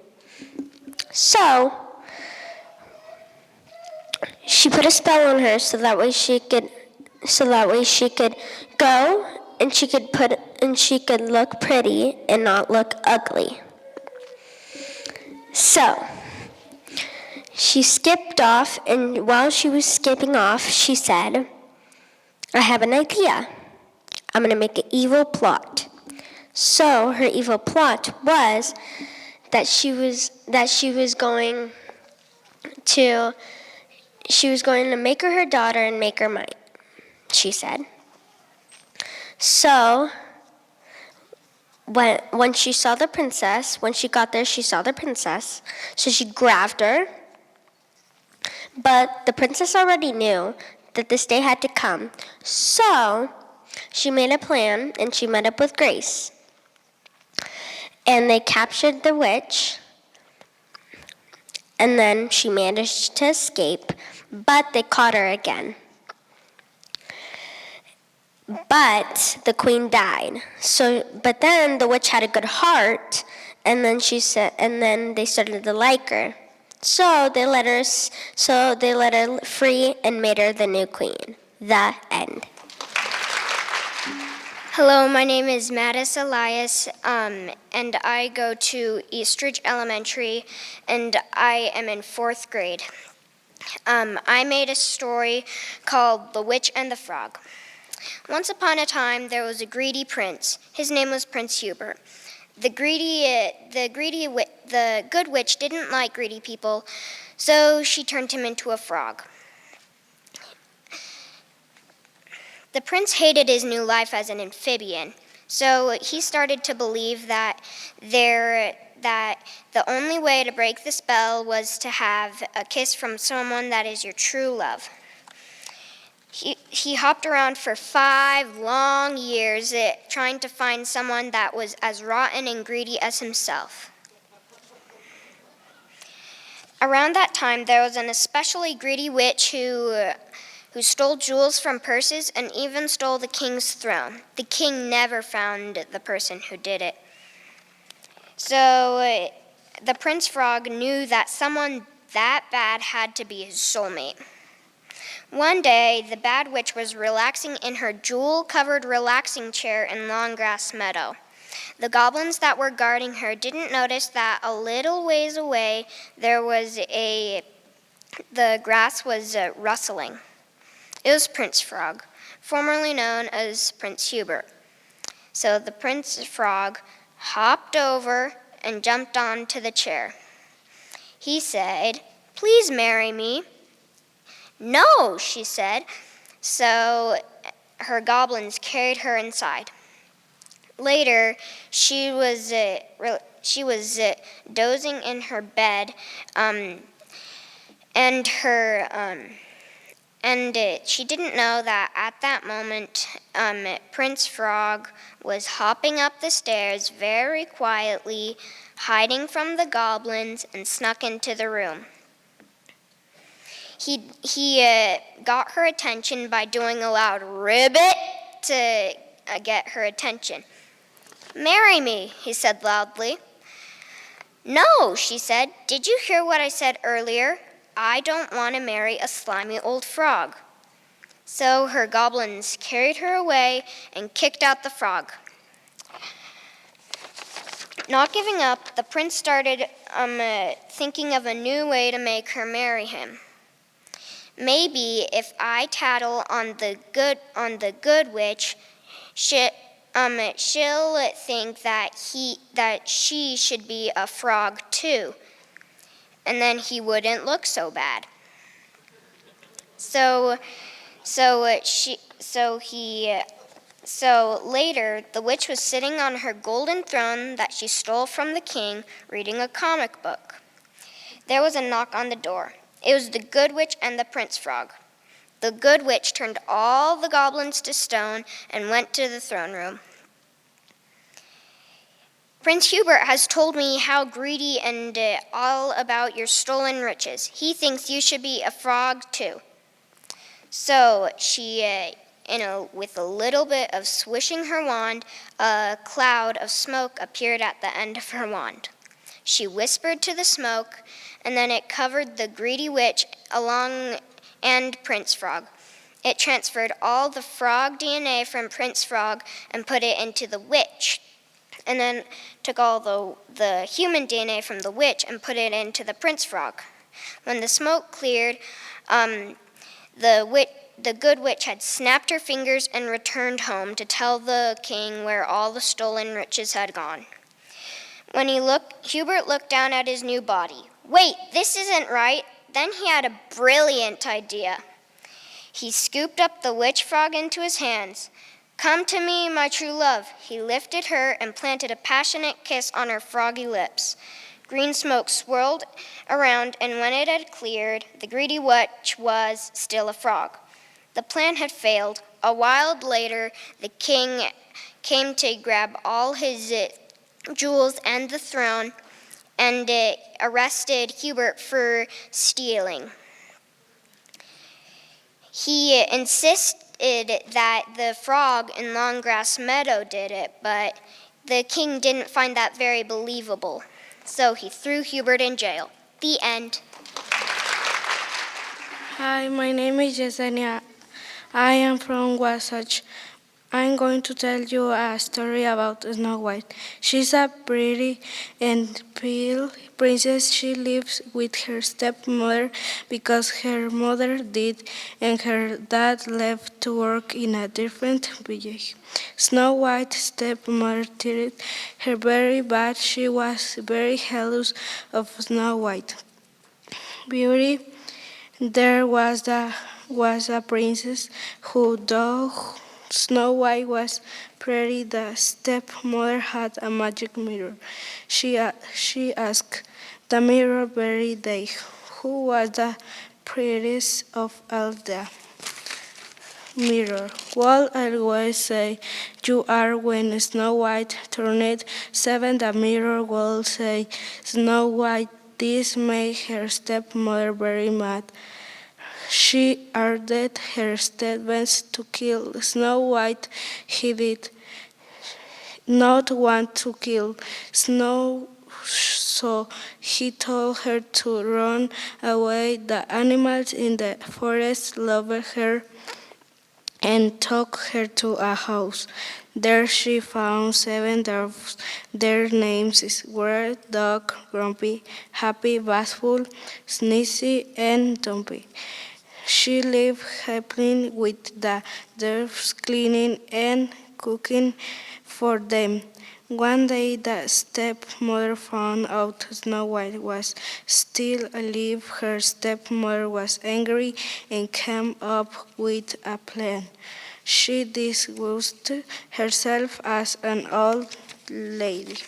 So she put a spell on her so that way she could go and she could look pretty and not look ugly. So she skipped off, and while she was skipping off, she said, "I have an idea. I'm going to make an evil plot." So her evil plot was that she was going to make her daughter and make her mine, she said. So when she saw the princess, when she got there, she saw the princess, so she grabbed her. But the princess already knew that this day had to come, so she made a plan and she met up with Grace. And they captured the witch, and then she managed to escape, but they caught her again. But the queen died. But then the witch had a good heart, and then they started to like her. So they let her free and made her the new queen. The end. Hello, my name is Madis Elias, and I go to Eastridge Elementary, and I am in 4th grade. I made a story called The Witch and the Frog. Once upon a time, there was a greedy prince. His name was Prince Hubert. The good witch didn't like greedy people, so she turned him into a frog. The prince hated his new life as an amphibian, so he started to believe that the only way to break the spell was to have a kiss from someone that is your true love. He hopped around for 5 long years trying to find someone that was as rotten and greedy as himself. Around that time, there was an especially greedy witch who stole jewels from purses and even stole the king's throne. The king never found the person who did it. So the Prince Frog knew that someone that bad had to be his soulmate. One day, the bad witch was relaxing in her jewel-covered relaxing chair in Long Grass Meadow. The goblins that were guarding her didn't notice that a little ways away the grass was rustling. It was Prince Frog, formerly known as Prince Hubert. So the Prince Frog hopped over and jumped onto the chair. He said, "Please marry me." "No," she said. So her goblins carried her inside. Later, she was dozing in her bed, and she didn't know that at that moment, Prince Frog was hopping up the stairs very quietly, hiding from the goblins, and snuck into the room. He got her attention by doing a loud ribbit to get her attention. "Marry me," he said loudly. "No," she said. "Did you hear what I said earlier? I don't want to marry a slimy old frog." So her goblins carried her away and kicked out the frog. Not giving up, the prince started thinking of a new way to make her marry him. Maybe if I tattle on the good witch, she'll think that she should be a frog too, and then he wouldn't look so bad. So later, the witch was sitting on her golden throne that she stole from the king, reading a comic book. There was a knock on the door. It was the good witch and the Prince Frog. The good witch turned all the goblins to stone and went to the throne room. "Prince Hubert has told me how greedy and all about your stolen riches. He thinks you should be a frog too." So she, with a little bit of swishing her wand, a cloud of smoke appeared at the end of her wand. She whispered to the smoke, and then it covered the greedy witch and Prince Frog. It transferred all the frog DNA from Prince Frog and put it into the witch, and then took all the human DNA from the witch and put it into the Prince Frog. When the smoke cleared, the good witch had snapped her fingers and returned home to tell the king where all the stolen riches had gone. When Hubert looked down at his new body. "Wait, this isn't right." Then he had a brilliant idea. He scooped up the witch frog into his hands. Come to me, my true love. He lifted her and planted a passionate kiss on her froggy lips. Green smoke swirled around, and when it had cleared, the greedy witch was still a frog. The plan had failed. A while later, the king came to grab all his jewels and the throne, and arrested Hubert for stealing. He insisted that the frog in Longgrass Meadow did it, but the king didn't find that very believable. So he threw Hubert in jail. The end. Hi, my name is Yessenia. I am from Wasatch. I'm going to tell you a story about Snow White. She's a pretty and pale princess. She lives with her stepmother because her mother did, and her dad left to work in a different village. Snow White's stepmother treated her very bad. She was very jealous of Snow White. Beauty, there was a princess who, though Snow White was pretty, the stepmother had a magic mirror. She asked the mirror very day, who was the prettiest of all the mirror? Well, I always say you are. When Snow White turned 7, the mirror will say, Snow White. This made her stepmother very mad. She ordered her servants to kill Snow White. He did not want to kill Snow, so he told her to run away. The animals in the forest loved her and took her to a house. There she found 7 dwarfs. Their names were Dog, Grumpy, Happy, Basil, Sneezy, and Dumpy. She lived happily with the dwarfs, cleaning and cooking for them. One day the stepmother found out Snow White was still alive. Her stepmother was angry and came up with a plan. She disguised herself as an old lady.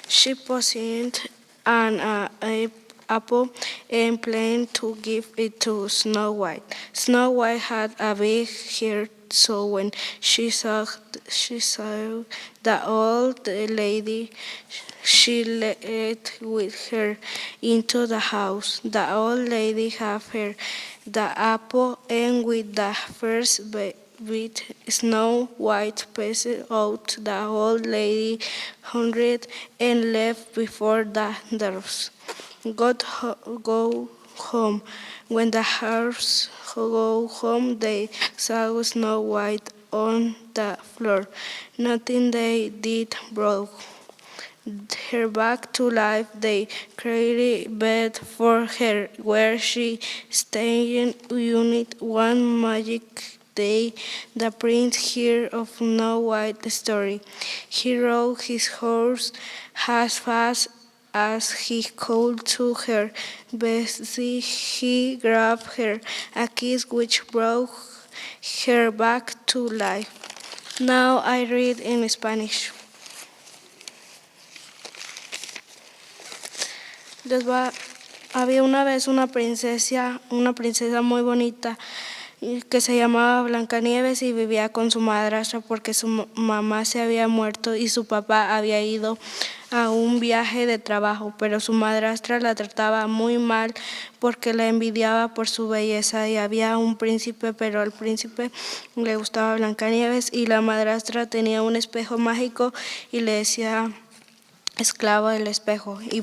She poisoned an apple and planned to give it to Snow White. Snow White had a big heart, so when she saw the old lady, she led with her into the house. The old lady gave her the apple, and with the first bite, Snow White passed out. The old lady hurried and left before the dwarfs go home. When the dwarfs go home, they saw Snow White on the floor. Nothing they did brought her back to life. They created a bed for her where she stayed until one magic day the prince heard of Snow White's story. He rode his horse as fast as he could to her. Bessie, he grabbed her a kiss which brought her back to life. Now I read in Spanish. Había una vez una princesa muy bonita que se llamaba Blancanieves y vivía con su madrastra porque su mamá se había muerto y su papá había ido a un viaje de trabajo, pero su madrastra la trataba muy mal porque la envidiaba por su belleza. Y había un príncipe, pero al príncipe le gustaba Blancanieves y la madrastra tenía un espejo mágico y le decía esclavo del espejo, y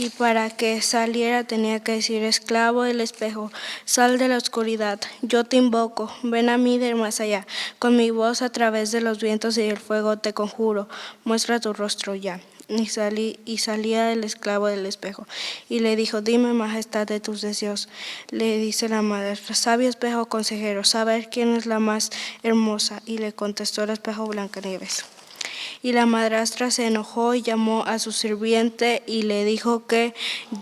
para que saliera tenía que decir esclavo del espejo, sal de la oscuridad, yo te invoco, ven a mí del más allá, con mi voz a través de los vientos y el fuego te conjuro, muestra tu rostro ya. Y salía el esclavo del espejo y le dijo, dime majestad de tus deseos. Le dice la madrastra, sabio espejo consejero, saber quién es la más hermosa. Y le contestó el espejo Blancanieves. Y la madrastra se enojó y llamó a su sirviente y le dijo que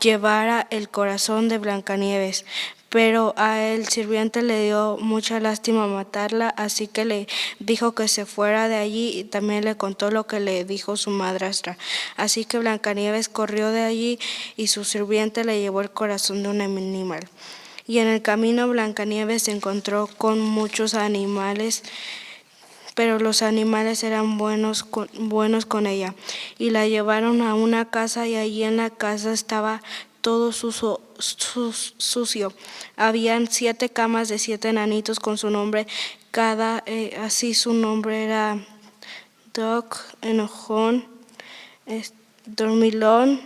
llevara el corazón de Blancanieves. pero a el sirviente le dio mucha lástima matarla, así que le dijo que se fuera de allí y también le contó lo que le dijo su madrastra. Así que Blancanieves corrió de allí y su sirviente le llevó el corazón de un animal. Y en el camino Blancanieves se encontró con muchos animales, pero los animales eran buenos con ella. Y la llevaron a una casa y allí en la casa estaba todo sucio. Habían 7 camas de 7 enanitos con su nombre, así su nombre era Doc, Enojón, Dormilón,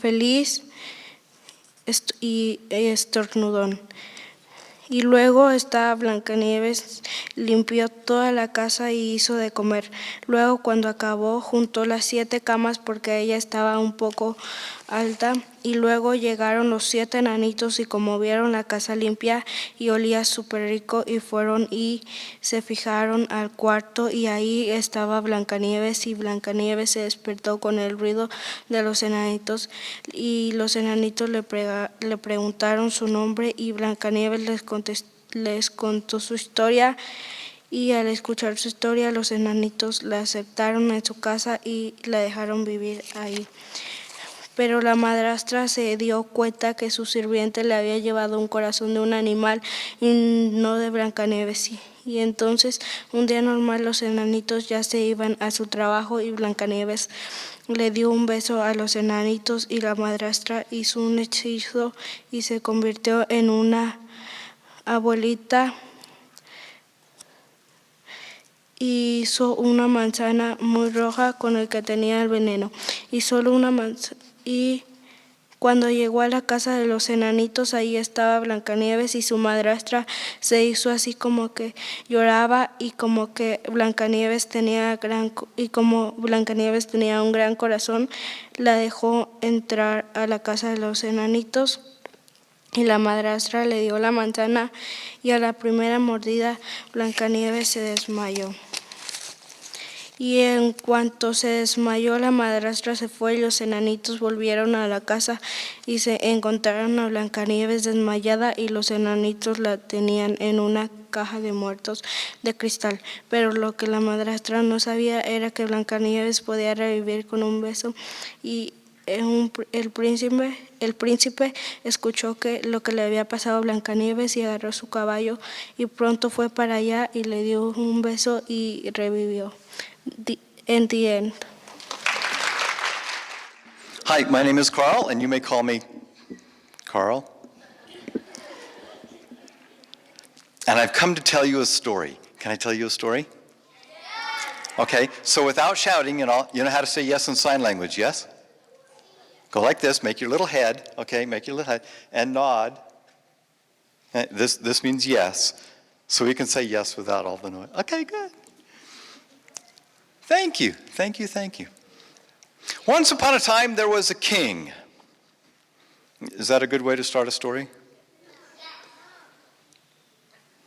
Feliz y Estornudón. Y luego Blancanieves limpió toda la casa y hizo de comer. Luego, cuando acabó, juntó las 7 camas porque ella estaba un poco alta. Y luego llegaron los 7 enanitos y como vieron la casa limpia y olía súper rico y fueron y se fijaron al cuarto y ahí estaba Blancanieves y Blancanieves se despertó con el ruido de los enanitos y los enanitos le preguntaron su nombre y Blancanieves les contó su historia y al escuchar su historia los enanitos la aceptaron en su casa y la dejaron vivir ahí. Pero la madrastra se dio cuenta que su sirviente le había llevado un corazón de un animal y no de Blancanieves. Y entonces, un día normal, los enanitos ya se iban a su trabajo y Blancanieves le dio un beso a los enanitos y la madrastra hizo un hechizo y se convirtió en una abuelita. Hizo una manzana muy roja con el que tenía el veneno y solo una manzana. Y cuando llegó a la casa de los enanitos, ahí estaba Blancanieves y su madrastra se hizo así como que lloraba y como Blancanieves tenía un gran corazón, la dejó entrar a la casa de los enanitos y la madrastra le dio la manzana y a la primera mordida Blancanieves se desmayó. Y en cuanto se desmayó, la madrastra se fue y los enanitos volvieron a la casa y se encontraron a Blancanieves desmayada y los enanitos la tenían en una caja de muertos de cristal. Pero lo que la madrastra no sabía era que Blancanieves podía revivir con un beso y el príncipe escuchó lo que le había pasado a Blancanieves y agarró su caballo y pronto fue para allá y le dio un beso y revivió. In the end. Hi, my name is Karl, and you may call me Karl. And I've come to tell you a story. Can I tell you a story? Okay, so without shouting, you know how to say yes in sign language, yes? Go like this, make your little head, okay, make your little head, and nod. This means yes, so we can say yes without all the noise. Okay, good. Thank you. Once upon a time, there was a king. Is that a good way to start a story?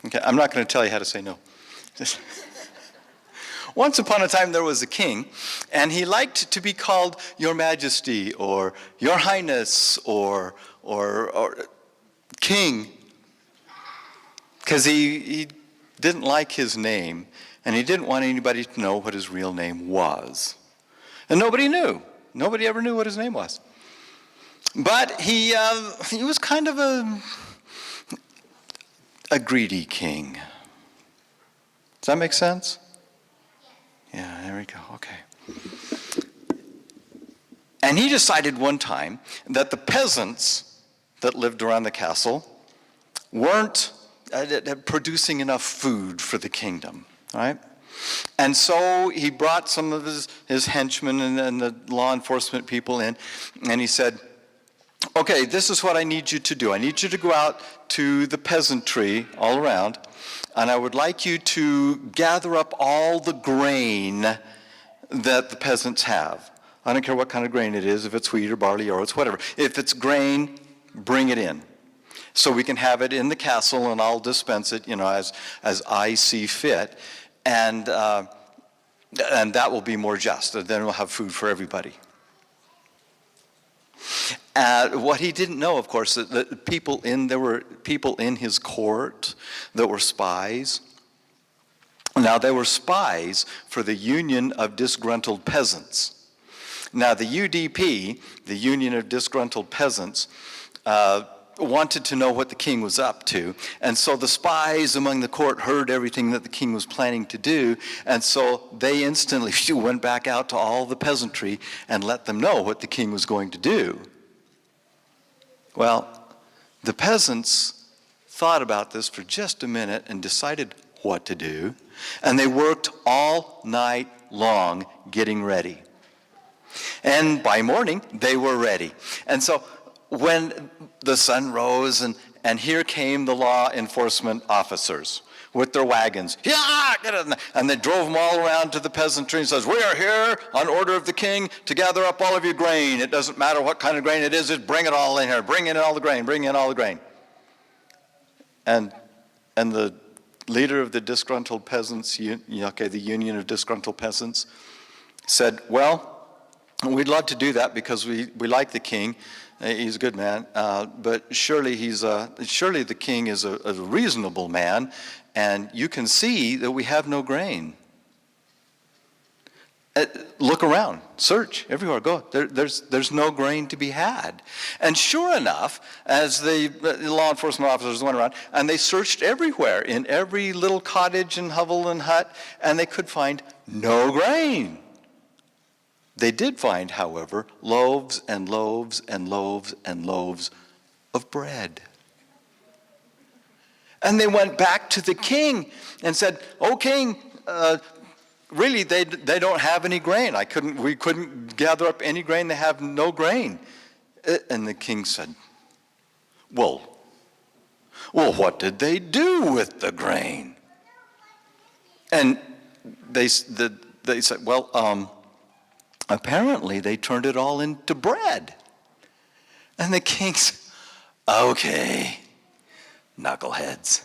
Okay, I'm not going to tell you how to say no. Once upon a time, there was a king, and he liked to be called Your Majesty, or Your Highness, or King, because he didn't like his name. And he didn't want anybody to know what his real name was. And nobody knew. Nobody ever knew what his name was. But he was kind of a greedy king. Does that make sense? Yeah, there we go. Okay. And he decided one time that the peasants that lived around the castle weren't producing enough food for the kingdom. All right? And so he brought some of his henchmen and the law enforcement people in, and he said, okay, this is what I need you to do. I need you to go out to the peasantry all around, and I would like you to gather up all the grain that the peasants have. I don't care what kind of grain it is, if it's wheat or barley or oats, whatever. If it's grain, bring it in. So we can have it in the castle, and I'll dispense it, as I see fit. And that will be more just. And then we'll have food for everybody. What he didn't know, of course, that there were people in his court that were spies. Now, they were spies for the Union of Disgruntled Peasants. Now, the UDP, the Union of Disgruntled Peasants, wanted to know what the king was up to. And so the spies among the court heard everything that the king was planning to do. And so they instantly went back out to all the peasantry and let them know what the king was going to do. Well, the peasants thought about this for just a minute and decided what to do. And they worked all night long getting ready. And by morning, they were ready. And so when the sun rose and here came the law enforcement officers with their wagons. Yeah, and they drove them all around to the peasantry and says, we are here on order of the king to gather up all of your grain. It doesn't matter what kind of grain it is, just bring it all in here. Bring in all the grain, bring in all the grain. And the leader of the disgruntled peasants, the Union of Disgruntled Peasants, said, well, we'd love to do that because we like the king. He's a good man, but surely the king is a reasonable man, and you can see that we have no grain. Look around, search everywhere, go. There's no grain to be had. And sure enough, as the law enforcement officers went around, and they searched everywhere, in every little cottage and hovel and hut, and they could find no grain. They did find, however, loaves and loaves and loaves and loaves of bread. And they went back to the king and said, "Oh, king, really, they don't have any grain. We couldn't gather up any grain. They have no grain." And the king said, well, what did they do with the grain? And they said, well, apparently they turned it all into bread. And the king said, okay, knuckleheads,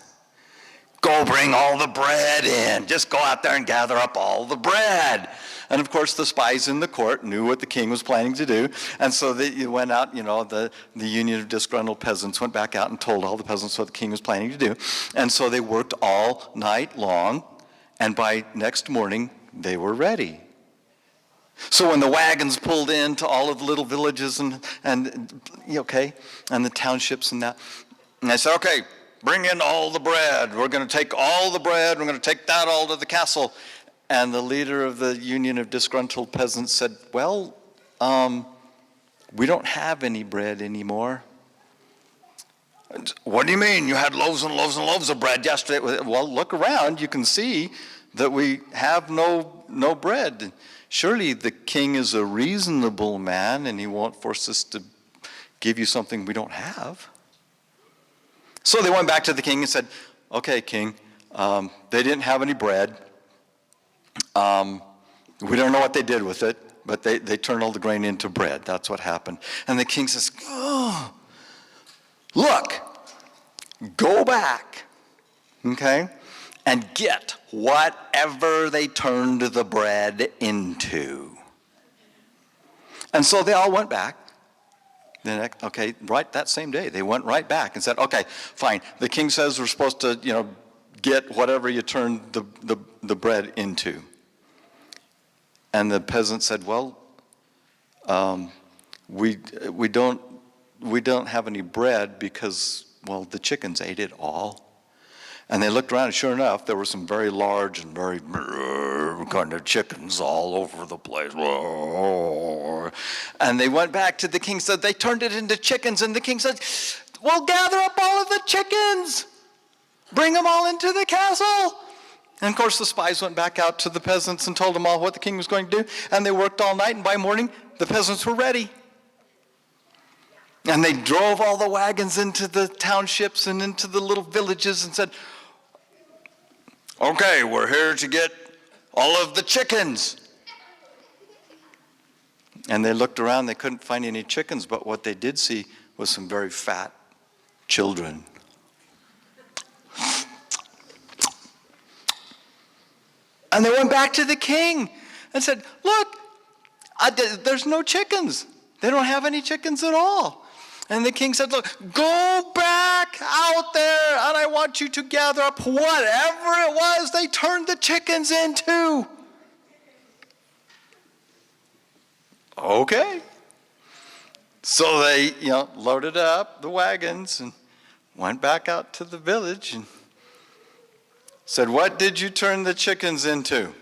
go bring all the bread in. Just go out there and gather up all the bread. And of course, the spies in the court knew what the king was planning to do. And so they went out, the Union of Disgruntled Peasants went back out and told all the peasants what the king was planning to do. And so they worked all night long. And by next morning, they were ready. So when the wagons pulled into all of the little villages and the townships and that, and they said, okay, bring in all the bread. We're going to take all the bread. We're going to take that all to the castle. And the leader of the Union of Disgruntled Peasants said, well, we don't have any bread anymore. What do you mean? You had loaves and loaves and loaves of bread yesterday. Well, look around. You can see that we have no bread. Surely the king is a reasonable man and he won't force us to give you something we don't have. So they went back to the king and said, okay, king, they didn't have any bread. We don't know what they did with it, but they turned all the grain into bread. That's what happened. And the king says, oh, look, go back, okay, and get whatever they turned the bread into. And so they all went back. Right that same day, they went right back and said, okay, fine. The king says we're supposed to, get whatever you turned the bread into. And the peasant said, well, we don't have any bread because, well, the chickens ate it all. And they looked around, and sure enough, there were some very large and very kind of chickens all over the place. And they went back to the king, said they turned it into chickens, and the king said, well, gather up all of the chickens. Bring them all into the castle. And of course, the spies went back out to the peasants and told them all what the king was going to do. And they worked all night, and by morning, the peasants were ready. And they drove all the wagons into the townships and into the little villages and said, okay, we're here to get all of the chickens. And they looked around, they couldn't find any chickens, but what they did see was some very fat children. And they went back to the king and said, look, there's no chickens. They don't have any chickens at all. And the king said, look, go back out there, and I want you to gather up whatever it was they turned the chickens into. Okay. So they, loaded up the wagons and went back out to the village and said, what did you turn the chickens into?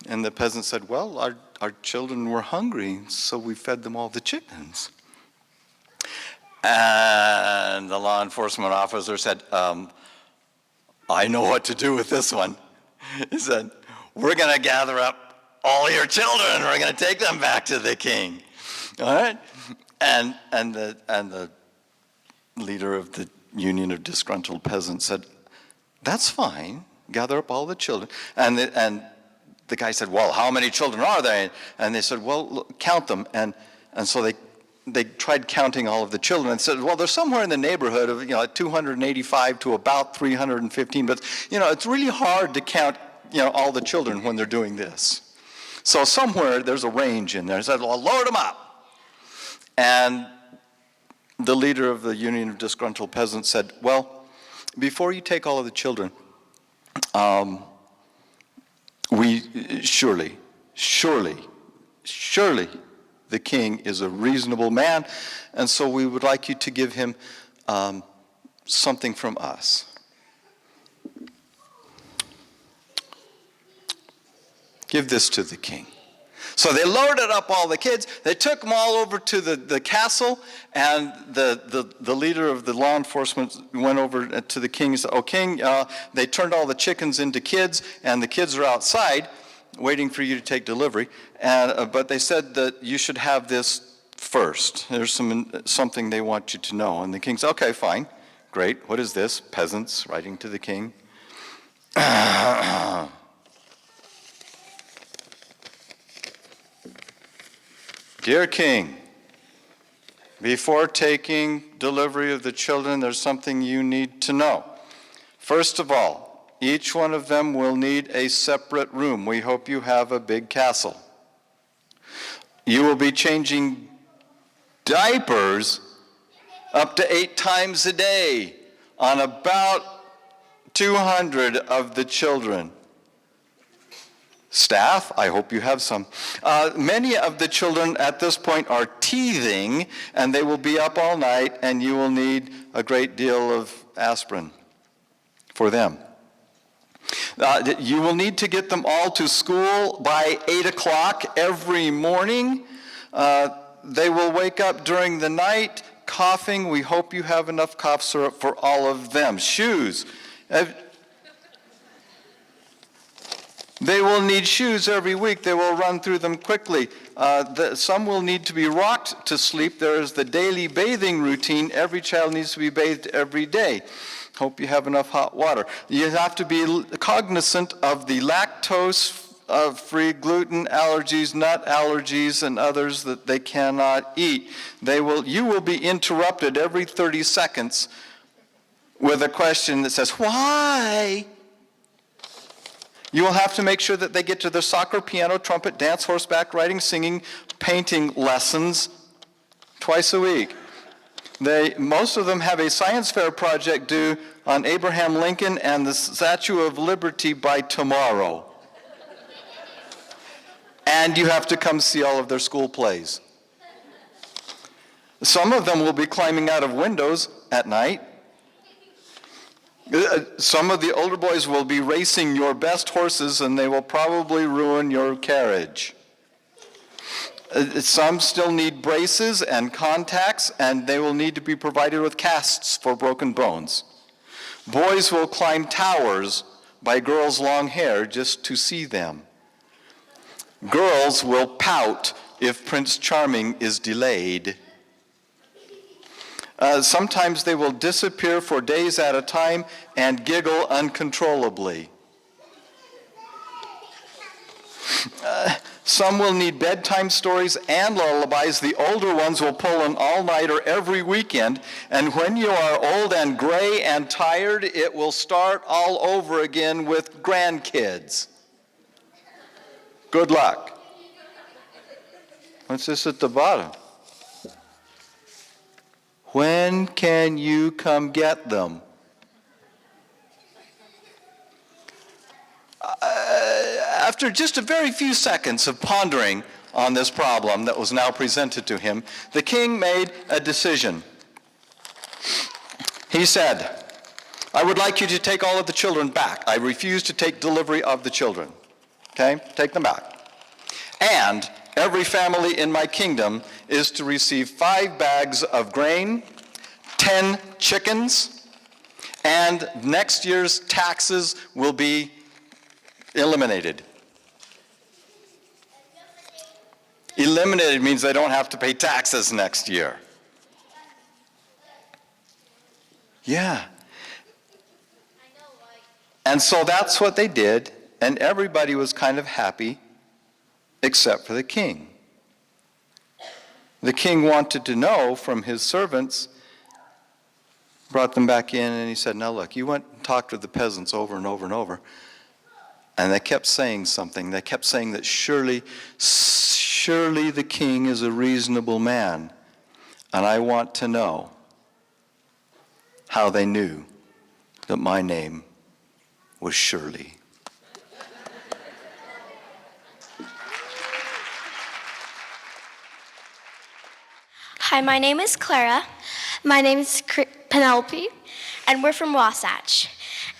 And the peasant said, well, our children were hungry, so we fed them all the chickens. And the law enforcement officer said, I know what to do with this one. He said, we're going to gather up all your children. We're going to take them back to the king. All right? And the leader of the Union of Disgruntled Peasants said, that's fine. Gather up all the children. And the guy said, well, how many children are there? And they said, well, look, count them. And so they tried counting all of the children and said, well, they're somewhere in the neighborhood of 285 to about 315. But, it's really hard to count, all the children when they're doing this. So somewhere there's a range in there. He said, well, load them up. And the leader of the Union of Disgruntled Peasants said, well, before you take all of the children, we surely, the king is a reasonable man, and so we would like you to give him something from us. Give this to the king. So they loaded up all the kids. They took them all over to the castle, and the leader of the law enforcement went over to the king and said, oh, king, they turned all the chickens into kids, and the kids are outside waiting for you to take delivery. But they said that you should have this first. There's something they want you to know. And the king said, okay, fine, great. What is this? Peasants writing to the king. Dear King, before taking delivery of the children, there's something you need to know. First of all, each one of them will need a separate room. We hope you have a big castle. You will be changing diapers up to 8 times a day on about 200 of the children. Staff, I hope you have some. Many of the children at this point are teething, and they will be up all night, and you will need a great deal of aspirin for them. You will need to get them all to school by 8 o'clock every morning. They will wake up during the night coughing. We hope you have enough cough syrup for all of them. Shoes. They will need shoes every week. They will run through them quickly. Some will need to be rocked to sleep. There is the daily bathing routine. Every child needs to be bathed every day. Hope you have enough hot water. You have to be cognizant of the lactose-free gluten allergies, nut allergies, and others that they cannot eat. You will be interrupted every 30 seconds with a question that says, why? You will have to make sure that they get to their soccer, piano, trumpet, dance, horseback riding, singing, painting lessons twice a week. Most of them have a science fair project due on Abraham Lincoln and the Statue of Liberty by tomorrow. And you have to come see all of their school plays. Some of them will be climbing out of windows at night. Some of the older boys will be racing your best horses, and they will probably ruin your carriage. Some still need braces and contacts, and they will need to be provided with casts for broken bones. Boys will climb towers by girls' long hair just to see them. Girls will pout if Prince Charming is delayed. Sometimes they will disappear for days at a time and giggle uncontrollably. Some will need bedtime stories and lullabies. The older ones will pull an all-nighter every weekend, and when you are old and gray and tired, it will start all over again with grandkids. Good luck. What's this at the bottom? When can you come get them? After just a very few seconds of pondering on this problem that was now presented to him, the king made a decision. He said, I would like you to take all of the children back. I refuse to take delivery of the children. Okay? Take them back. And every family in my kingdom is to receive 5 bags of grain, 10 chickens, and next year's taxes will be eliminated. Eliminated means they don't have to pay taxes next year. Yeah. And so that's what they did, and everybody was kind of happy except for the king. The king wanted to know from his servants, brought them back in, and he said, now look, you went and talked with the peasants over and over and over, and they kept saying something. They kept saying that surely the king is a reasonable man, and I want to know how they knew that my name was Shirley. Hi, my name is Clara. My name is Penelope, and we're from Wasatch.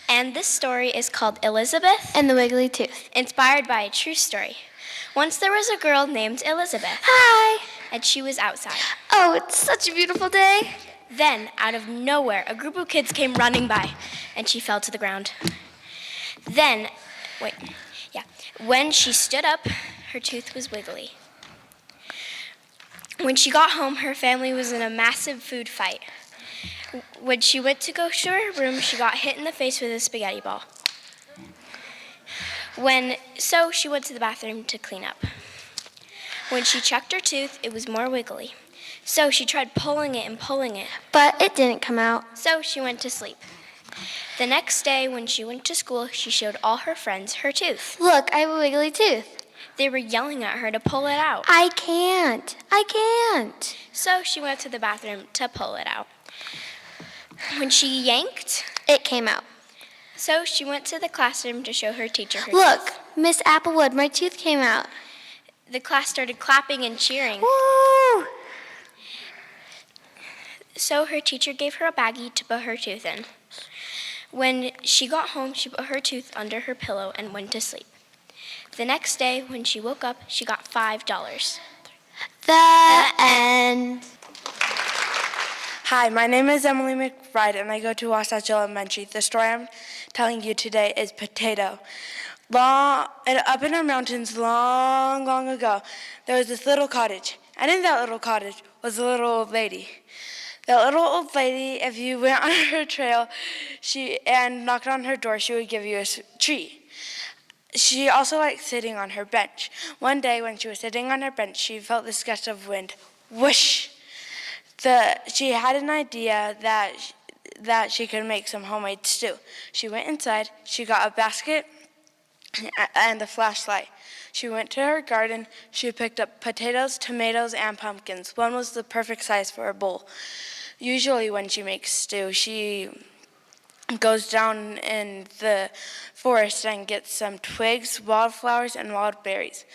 And this story is called Elizabeth And the Wiggly Tooth. inspired by a true story. Once there was a girl named Elizabeth. Hi! And she was outside. Oh, it's such a beautiful day. Then, out of nowhere, a group of kids came running by, and she fell to the ground. When she stood up, her tooth was wiggly. When she got home, her family was in a massive food fight. When she went to go to her room, she got hit in the face with a spaghetti ball. So she went to the bathroom to clean up. When she checked her tooth, it was more wiggly. So she tried pulling it and pulling it. But it didn't come out. So she went to sleep. The next day, when she went to school, she showed all her friends her tooth. Look, I have a wiggly tooth. They were yelling at her to pull it out. I can't. So she went to the bathroom to pull it out. When she yanked, it came out. So she went to the classroom to show her teacher her Look, tooth. Miss Applewood, my tooth came out. The class started clapping and cheering. Woo! So her teacher gave her a baggie to put her tooth in. When she got home, she put her tooth under her pillow and went to sleep. The next day, when she woke up, she got $5. The end. Hi, my name is Emily McBride, and I go to Wasatch Elementary. The story I'm telling you today is Potato. Up in our mountains long, long ago, there was this little cottage. And in that little cottage was a little old lady. The little old lady, if you went on her trail and knocked on her door, she would give you a treat. She also liked sitting on her bench. One day when she was sitting on her bench, she felt this gust of wind. Whoosh! She had an idea that she could make some homemade stew. She went inside, she got a basket and a flashlight. She went to her garden, she picked up potatoes, tomatoes, and pumpkins. One was the perfect size for a bowl. Usually when she makes stew, she goes down in the forest and gets some twigs, wildflowers, and wild berries.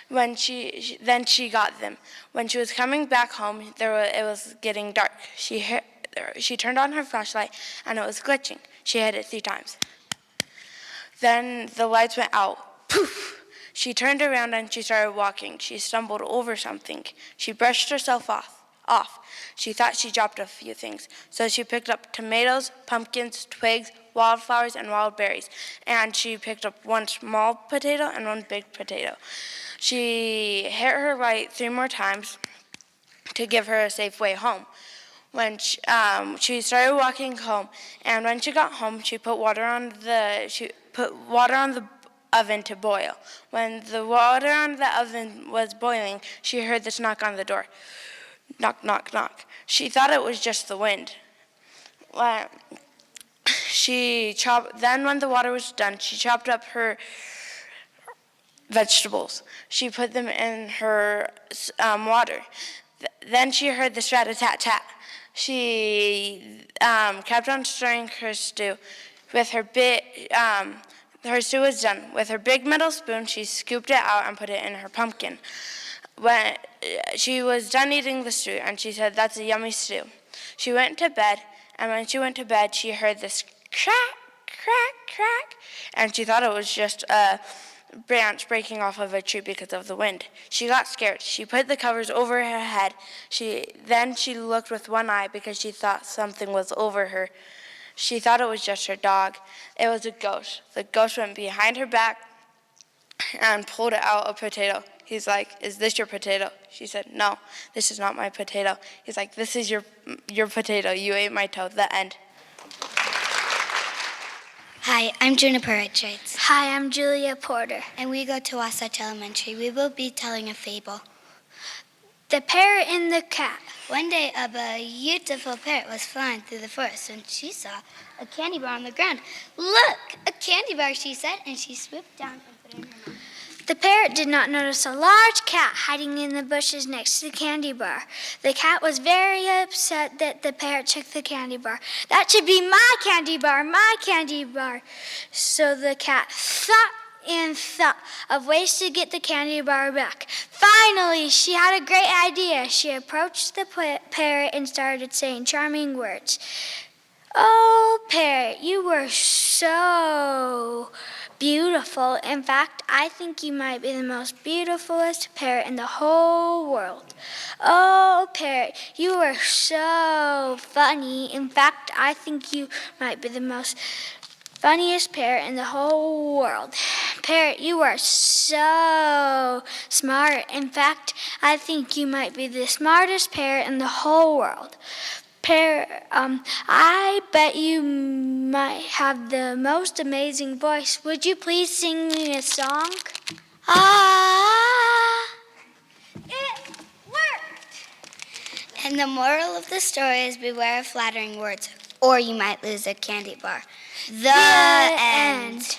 Then she got them. When she was coming back home, it was getting dark. She turned on her flashlight, and it was glitching. She hit it 3 times. Then the lights went out. Poof! She turned around and she started walking. She stumbled over something. She brushed herself off. She thought she dropped a few things. So she picked up tomatoes, pumpkins, twigs, wildflowers, and wild berries. And she picked up 1 small potato and 1 big potato. She hit her light 3 more times to give her a safe way home. When she started walking home, and when she got home, she put water on the oven to boil. When the water on the oven was boiling, she heard this knock on the door. Knock, knock, knock. She thought it was just the wind. Then when the water was done, she chopped up her vegetables. She put them in her water. Then she heard the rat-a-tat-tat. She kept on stirring her stew. With her her stew was done. With her big metal spoon, she scooped it out and put it in her pumpkin. When she was done eating the stew, and she said, "That's a yummy stew." She went to bed, and when she went to bed, she heard this crack, crack, crack, and she thought it was just a branch breaking off of a tree because of the wind. She got scared. She put the covers over her head. Then she looked with one eye because she thought something was over her. She thought it was just her dog. It was a ghost. The ghost went behind her back and pulled out a potato. He's like, "Is this your potato?" She said, "No, this is not my potato." He's like, "This is your potato. You ate my toe." The end. Hi, I'm Juniper Richards. Hi, I'm Julia Porter. And we go to Wasatch Elementary. We will be telling a fable. The Parrot and the Cat. One day, a beautiful parrot was flying through the forest when she saw a candy bar on the ground. "Look, a candy bar," she said, and she swooped down and put it in her mouth. The parrot did not notice a large cat hiding in the bushes next to the candy bar. The cat was very upset that the parrot took the candy bar. "That should be my candy bar, my candy bar." So the cat thought and thought of ways to get the candy bar back. Finally, she had a great idea. She approached the parrot and started saying charming words. "Oh, parrot, you were so beautiful. In fact, I think you might be the most beautifulest parrot in the whole world. Oh, parrot, you are so funny. In fact, I think you might be the most funniest parrot in the whole world. Parrot, you are so smart. In fact, I think you might be the smartest parrot in the whole world. Parrot, I bet you might have the most amazing voice. Would you please sing me a song?" It worked! And the moral of the story is beware of flattering words, or you might lose a candy bar. The end.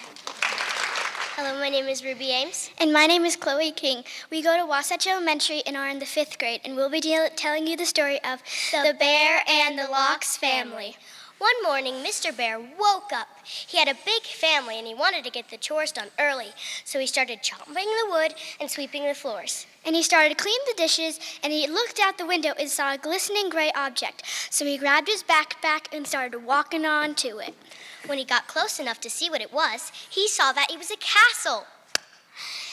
Hello, my name is Ruby Ames. And my name is Chloe King. We go to Wasatch Elementary and are in the 5th grade, and we'll be telling you the story of The Bear and the Lox Family. One morning, Mr. Bear woke up. He had a big family and he wanted to get the chores done early, so he started chopping the wood and sweeping the floors. And he started cleaning the dishes, and he looked out the window and saw a glistening gray object. So he grabbed his backpack and started walking on to it. When he got close enough to see what it was, he saw that it was a castle.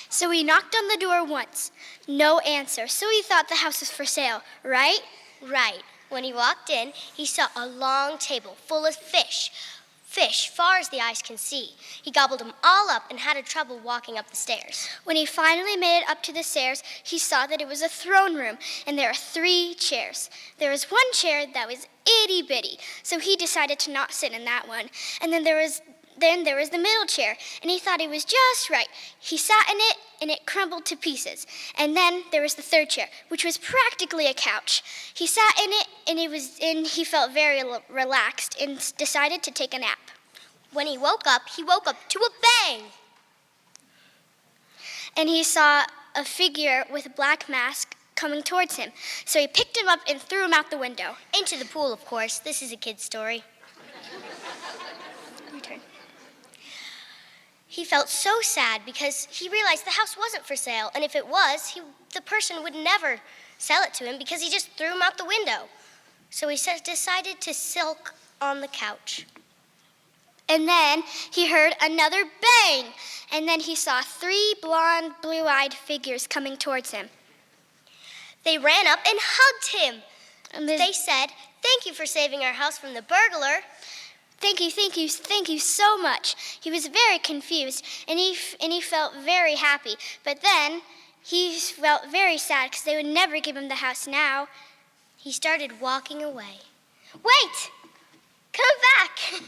So he knocked on the door once. No answer. So he thought the house was for sale, right? Right. When he walked in, he saw a long table full of fish. Fish, far as the eyes can see. He gobbled them all up and had trouble walking up the stairs. When he finally made it up to the stairs, he saw that it was a throne room, and there are 3 chairs. There was one chair that was itty-bitty, so he decided to not sit in that one. And then there was the middle chair, and he thought it was just right. He sat in it, and it crumbled to pieces. And then there was the 3rd chair, which was practically a couch. He sat in it, and he felt very relaxed and decided to take a nap. When he woke up to a bang! And he saw a figure with a black mask coming towards him. So he picked him up and threw him out the window. Into the pool, of course. This is a kid's story. Your turn. He felt so sad because he realized the house wasn't for sale, and if it was, the person would never sell it to him because he just threw him out the window. So he decided to sulk on the couch. And then he heard another bang, and then he saw 3 blonde, blue-eyed figures coming towards him. They ran up and hugged him. And they said, "Thank you for saving our house from the burglar." Thank you so much. He was very confused, and he felt very happy. But then he felt very sad because they would never give him the house now. He started walking away. Wait! Come back!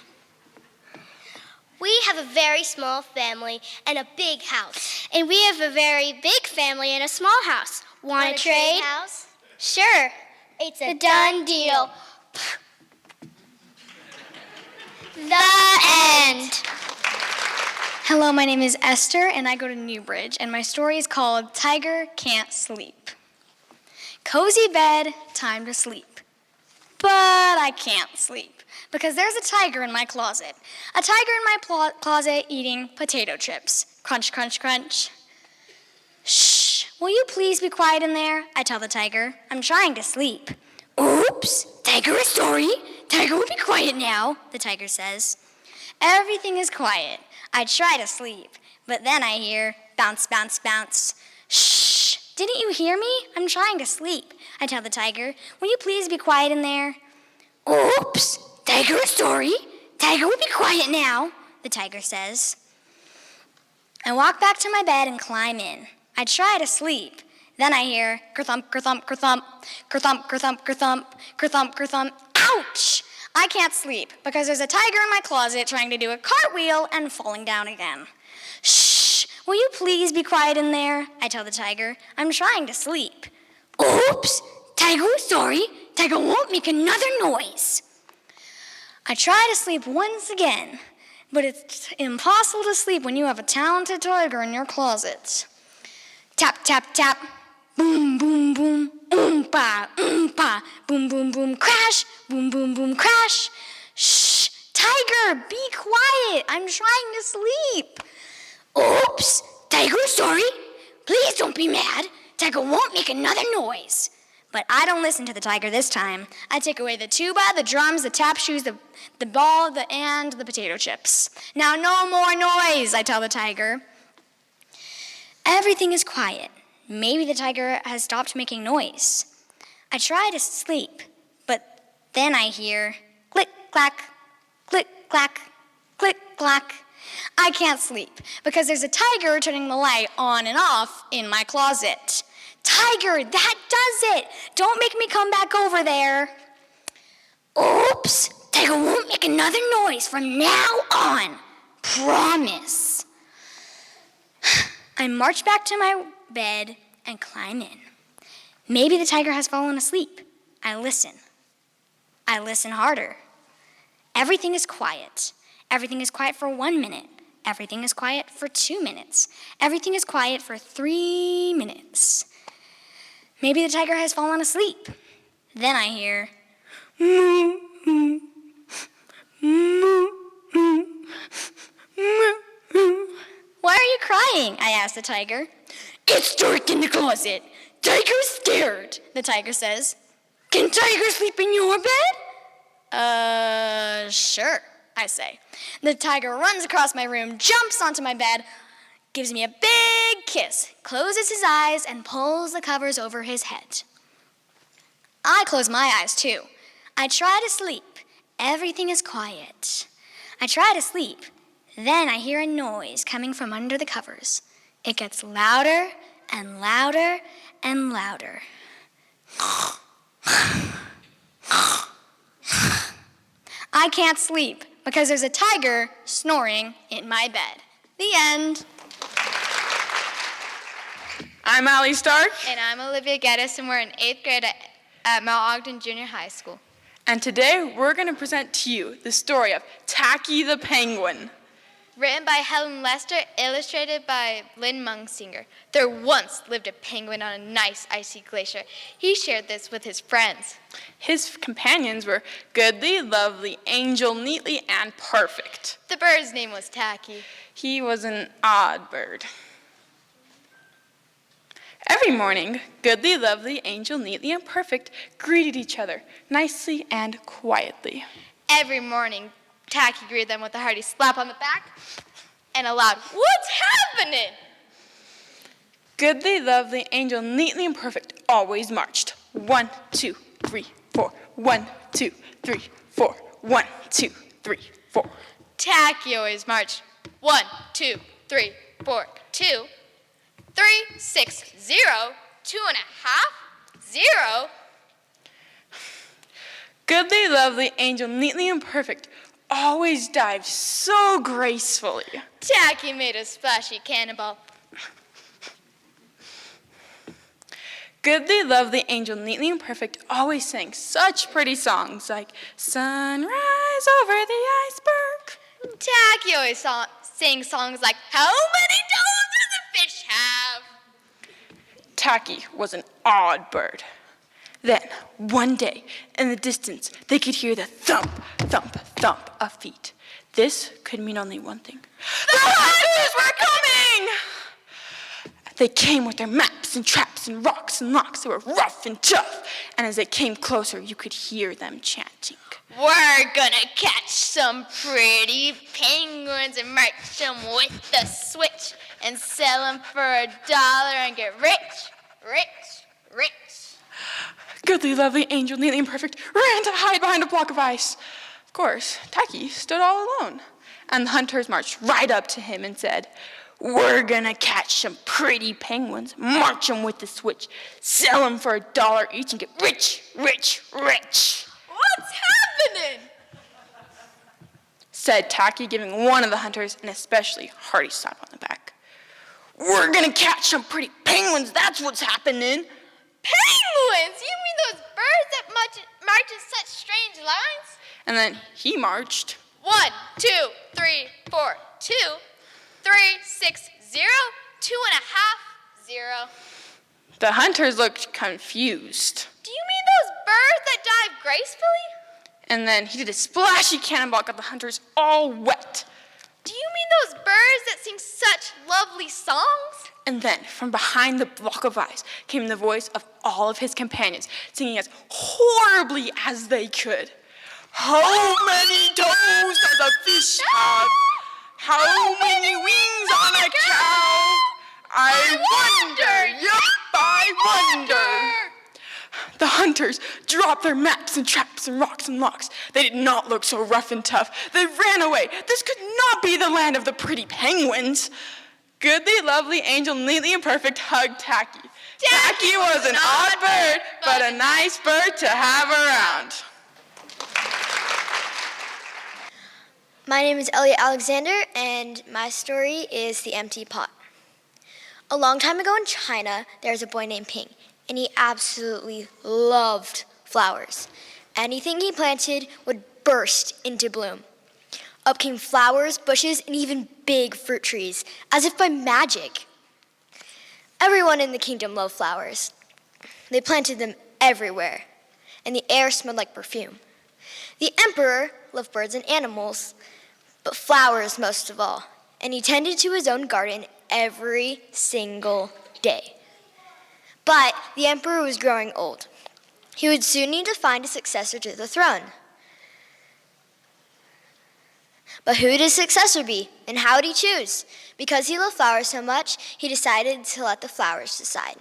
We have a very small family and a big house. And we have a very big family and a small house. Want to trade? House? Sure. It's a done deal. The end. Hello, my name is Esther, and I go to Newbridge, and my story is called Tiger Can't Sleep. Cozy bed, time to sleep. But I can't sleep, because there's a tiger in my closet. A tiger in my closet eating potato chips. Crunch, crunch, crunch. Shh, will you please be quiet in there? I tell the tiger. I'm trying to sleep. Oops, tiger, a story. Tiger will be quiet now, the tiger says. Everything is quiet. I try to sleep, but then I hear bounce, bounce, bounce. Shh, didn't you hear me? I'm trying to sleep, I tell the tiger. Will you please be quiet in there? Oops, tiger, a story. Tiger will be quiet now, the tiger says. I walk back to my bed and climb in. I try to sleep. Then I hear kerthump, kerthump, kerthump, kerthump, kerthump, kerthump, kerthump, kerthump. Ouch! I can't sleep because there's a tiger in my closet trying to do a cartwheel and falling down again. Shh! Will you please be quiet in there? I tell the tiger. I'm trying to sleep. Oops! Tiger, sorry. Tiger won't make another noise. I try to sleep once again, but it's impossible to sleep when you have a talented tiger in your closet. Tap, tap, tap. Boom, boom, boom. Oompa, oompa. Boom, boom, boom. Crash. Boom, boom, boom. Crash. Shh. Tiger, be quiet. I'm trying to sleep. Oops. Tiger, sorry. Please don't be mad. Tiger won't make another noise. But I don't listen to the tiger this time. I take away the tuba, the drums, the tap shoes, the ball, and the potato chips. Now no more noise, I tell the tiger. Everything is quiet. Maybe the tiger has stopped making noise. I try to sleep, but then I hear click, clack, click, clack, click, clack. I can't sleep because there's a tiger turning the light on and off in my closet. Tiger, that does it. Don't make me come back over there. Oops, tiger won't make another noise from now on. Promise. I march back to my bed and climb in. Maybe the tiger has fallen asleep. I listen. I listen harder. Everything is quiet. Everything is quiet for 1 minute. Everything is quiet for 2 minutes. Everything is quiet for 3 minutes. Maybe the tiger has fallen asleep. Then I hear, moo, moo, moo, moo, moo, moo. Why are you crying? I ask the tiger. It's dark in the closet. Tiger's scared, the tiger says. Can tiger sleep in your bed? Sure, I say. The tiger runs across my room, jumps onto my bed, gives me a big kiss, closes his eyes, and pulls the covers over his head. I close my eyes too. I try to sleep. Everything is quiet. I try to sleep. Then I hear a noise coming from under the covers. It gets louder and louder and louder. I can't sleep because there's a tiger snoring in my bed. The end. I'm Allie Stark. And I'm Olivia Geddes, and we're in 8th grade at Mount Ogden Junior High School. And today we're going to present to you the story of Tacky the Penguin. Written by Helen Lester, illustrated by Lynn Munsinger. There once lived a penguin on a nice icy glacier. He shared this with his friends. His companions were Goodly, Lovely, Angel, Neatly, and Perfect. The bird's name was Tacky. He was an odd bird. Every morning, Goodly, Lovely, Angel, Neatly, and Perfect greeted each other nicely and quietly. Every morning, Tacky greeted them with a hearty slap on the back and a loud, "What's happening?" Goodly, Lovely, Angel, Neatly, and Perfect always marched. 1, 2, 3, 4. 1, 2, 3, 4. 1, 2, 3, 4. Tacky always marched. 1, 2, 3, 4, 2, 3, 6, 0, 2.5, 0. Goodly, Lovely, Angel, Neatly, and Perfect always dived so gracefully. Tacky made a splashy cannonball. Goodly, Lovely, Angel, Neatly, and Perfect always sang such pretty songs like Sunrise Over the Iceberg. Tacky always saying songs like, "How many toes does a fish have?" Tacky was an odd bird. Then, one day, in the distance, they could hear the thump, thump, thump of feet. This could mean only one thing. The hunters were coming! They came with their maps and traps and rocks and locks. They were rough and tough. And as they came closer, you could hear them chanting. "We're gonna catch some pretty penguins and march them with the switch and sell them for $1 and get rich, rich, rich." Goodly, lovely, angel, neatly imperfect ran to hide behind a block of ice. Of course, Tacky stood all alone. And the hunters marched right up to him and said, "We're gonna catch some pretty penguins, march them with the switch, sell them for $1 each and get rich, rich, rich." "What's happening?" said Tacky, giving one of the hunters an especially hearty slap on the back. "We're gonna catch some pretty penguins, that's what's happening." "Penguins? You mean those birds that march in such strange lines?" And then he marched. 1, 2, 3, 4, 2, 3, 6, 0, 2.5, 0. The hunters looked confused. "Do you mean those birds that dive gracefully?" And then he did a splashy cannonball, got the hunters all wet. "Do you mean those birds that sing such lovely songs?" And then from behind the block of ice came the voice of all of his companions, singing as horribly as they could. "How many toes does a fish have? How many wings on a cow? I wonder, yep, I wonder." The hunters dropped their maps and traps and rocks and locks. They did not look so rough and tough. They ran away. This could not be the land of the pretty penguins. Goodly, lovely, angel, neatly imperfect hugged Tacky. Tacky was an odd bird, but a nice bird to have around. My name is Elliott Alexander, and my story is The Empty Pot. A long time ago in China, there was a boy named Ping, and he absolutely loved flowers. Anything he planted would burst into bloom. Up came flowers, bushes, and even big fruit trees, as if by magic. Everyone in the kingdom loved flowers. They planted them everywhere, and the air smelled like perfume. The emperor loved birds and animals, but flowers most of all, and he tended to his own garden every single day. But the emperor was growing old. He would soon need to find a successor to the throne. But who would his successor be, and how would he choose? Because he loved flowers so much, he decided to let the flowers decide.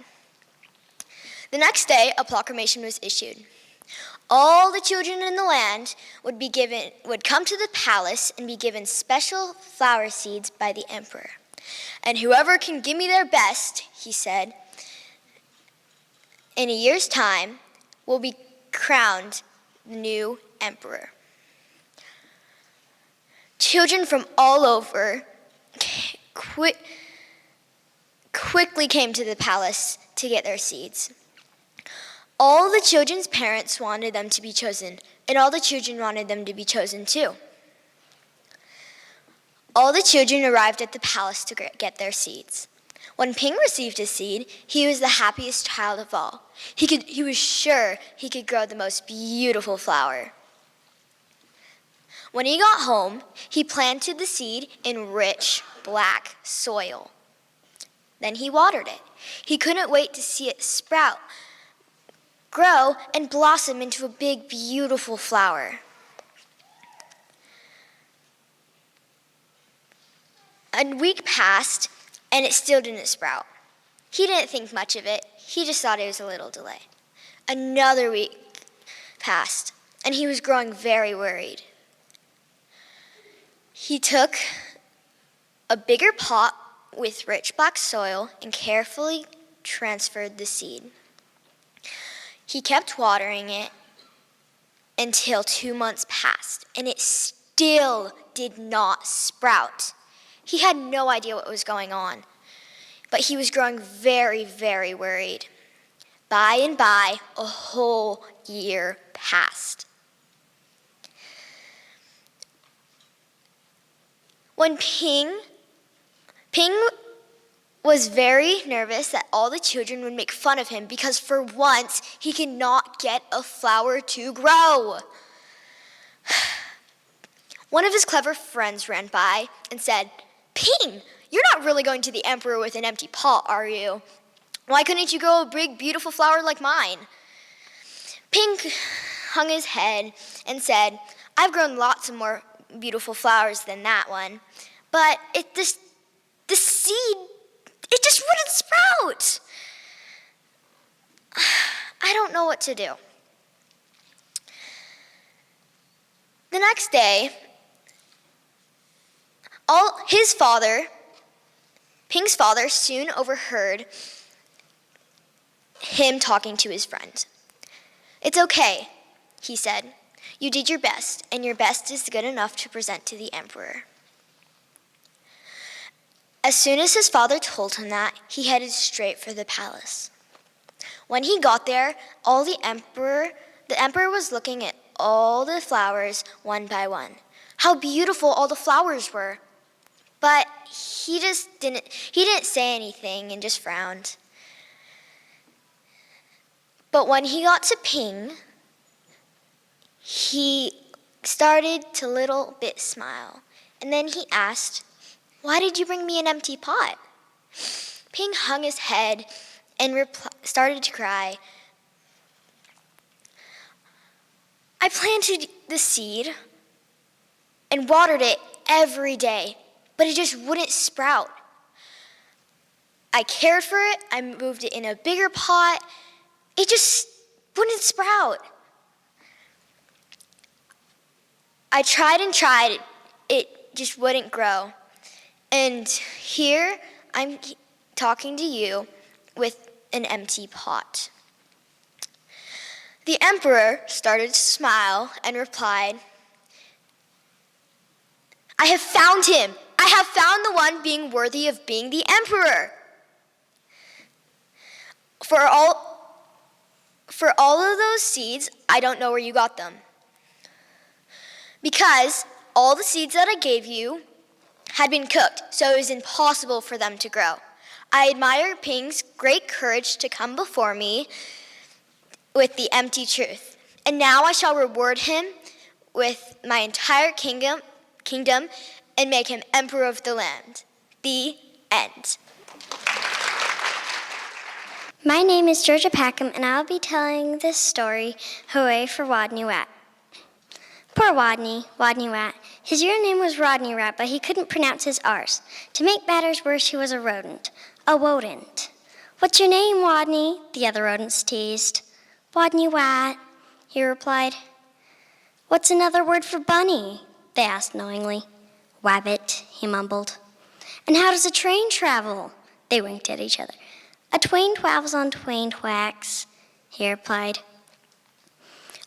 The next day, a proclamation was issued. All the children in the land would come to the palace and be given special flower seeds by the emperor. And whoever can give me their best, he said, in a year's time will be crowned the new emperor. Children from all over quickly came to the palace to get their seeds. All the children's parents wanted them to be chosen, and all the children wanted them to be chosen too. All the children arrived at the palace to get their seeds. When Ping received his seed, he was the happiest child of all. He was sure he could grow the most beautiful flower. When he got home, he planted the seed in rich, black soil. Then he watered it. He couldn't wait to see it sprout, grow, and blossom into a big, beautiful flower. A week passed, and it still didn't sprout. He didn't think much of it. He just thought it was a little delay. Another week passed, and he was growing very worried. He took a bigger pot with rich black soil and carefully transferred the seed. He kept watering it until 2 months passed, and it still did not sprout. He had no idea what was going on, but he was growing very, very worried. By and by, a whole year passed. When Ping Ping was very nervous that all the children would make fun of him because for once he could not get a flower to grow. One of his clever friends ran by and said, "Ping, you're not really going to the emperor with an empty pot, are you? Why couldn't you grow a big, beautiful flower like mine?" Ping hung his head and said, "I've grown lots of more beautiful flowers than that one, but the seed, it just wouldn't sprout. I don't know what to do." The next day, Ping's father soon overheard him talking to his friend. "It's okay," he said. "You did your best, and your best is good enough to present to the emperor." As soon as his father told him that, he headed straight for the palace. When he got there, the emperor was looking at all the flowers one by one. How beautiful all the flowers were. But he didn't say anything and just frowned. But when he got to Ping, he started to little bit smile. And then he asked, "Why did you bring me an empty pot?" Ping hung his head and started to cry. "I planted the seed and watered it every day, but it just wouldn't sprout. I cared for it, I moved it in a bigger pot, it just wouldn't sprout. I tried and tried, it just wouldn't grow. And here I'm talking to you with an empty pot." The emperor started to smile and replied, "I have found him. I have found the one being worthy of being the emperor. For all of those seeds, I don't know where you got them. Because all the seeds that I gave you had been cooked, so it was impossible for them to grow. I admire Ping's great courage to come before me with the empty truth. And now I shall reward him with my entire kingdom and make him emperor of the land." The end. My name is Georgia Packham, and I'll be telling this story, Hooray for Wadney Wat. Poor Wadney Wat. His real name was Rodney Rat, but he couldn't pronounce his R's. To make matters worse, he was a rodent. A wodent. "What's your name, Wadney?" the other rodents teased. "Wadney Wat," he replied. "What's another word for bunny?" they asked knowingly. "Wabbit," he mumbled. "And how does a train travel?" They winked at each other. "A twain twavels on twain twacks," he replied.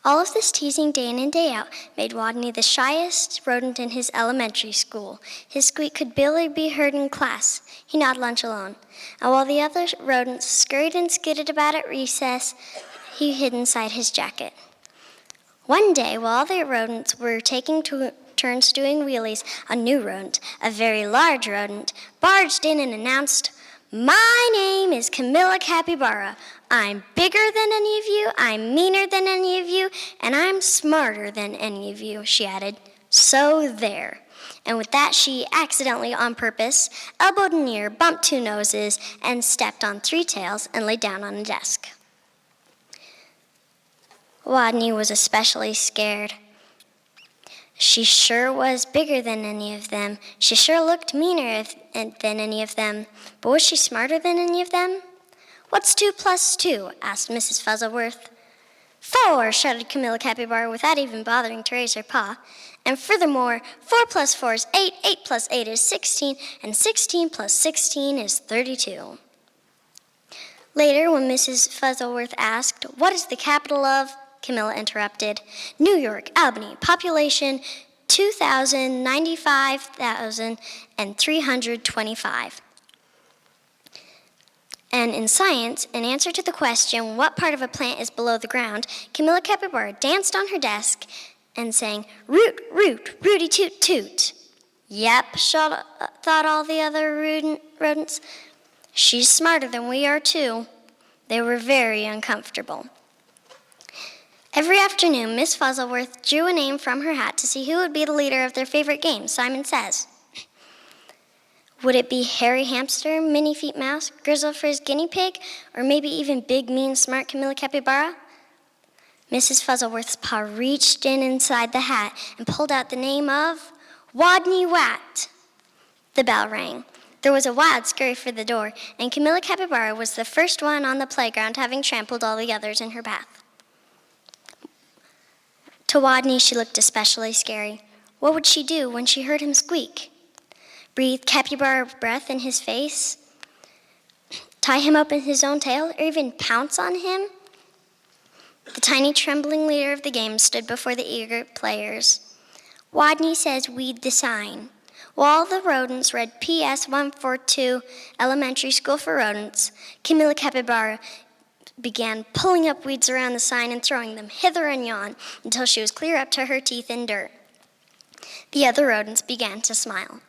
All of this teasing day in and day out made Wadney the shyest rodent in his elementary school. His squeak could barely be heard in class. He gnawed lunch alone. And while the other rodents scurried and skidded about at recess, he hid inside his jacket. One day, while the rodents were taking turns doing wheelies, a new rodent, a very large rodent, barged in and announced, "My name is Camilla Capybara. I'm bigger than any of you, I'm meaner than any of you, and I'm smarter than any of you," she added. "So there." And with that, she accidentally, on purpose, elbowed an ear, bumped two noses, and stepped on three tails and lay down on a desk. Wadney was especially scared. She sure was bigger than any of them. She sure looked meaner than any of them. But was she smarter than any of them? "What's 2 plus 2? Asked Mrs. Fuzzleworth. "4, shouted Camilla Capybara without even bothering to raise her paw. "And furthermore, 4 plus 4 is 8, 8 plus 8 is 16, and 16 plus 16 is 32. Later, when Mrs. Fuzzleworth asked, "What is the capital of?" Camilla interrupted. "New York, Albany, population 2,095,325. And in science, in answer to the question, what part of a plant is below the ground, Camilla Capybara danced on her desk and sang, "Root, root, rooty toot toot." Yep, thought all the other rodents. She's smarter than we are, too. They were very uncomfortable. Every afternoon, Miss Fuzzleworth drew a name from her hat to see who would be the leader of their favorite game, Simon Says. Would it be Hairy Hamster, Minnie Feet Mouse, Grizzle Frizz Guinea Pig, or maybe even Big Mean Smart Camilla Capybara? Mrs. Fuzzleworth's paw reached inside the hat and pulled out the name of Wadney Wat. The bell rang. There was a wild scurry for the door, and Camilla Capybara was the first one on the playground, having trampled all the others in her path. To Wadney, she looked especially scary. What would she do when she heard him squeak? Breathe capybara breath in his face? Tie him up in his own tail, or even pounce on him? The tiny, trembling leader of the game stood before the eager players. Wadney Says Weed the sign. While the rodents read PS 142, Elementary School for Rodents, Camilla Capybara began pulling up weeds around the sign and throwing them hither and yon until she was clear up to her teeth in dirt. The other rodents began to smile.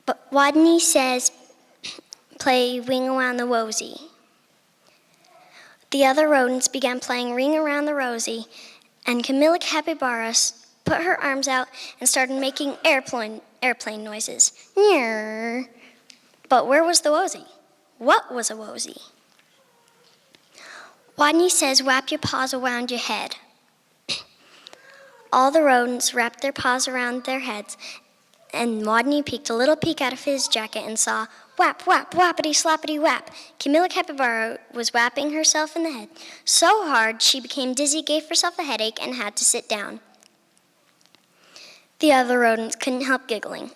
But Wadney Says play Ring Around the Rosy. The other rodents began playing Ring Around the Rosy, and Camilla Capybara put her arms out and started making airplane noises. Nyeh. But where was the Wozy? What was a Wozy? Wadney Says wrap your paws around your head. All the rodents wrapped their paws around their heads, and Wadney peeked a little peek out of his jacket and saw whap, whap, whappity, slappity, whap. Camilla Capybara was whapping herself in the head so hard she became dizzy, gave herself a headache, and had to sit down. The other rodents couldn't help giggling.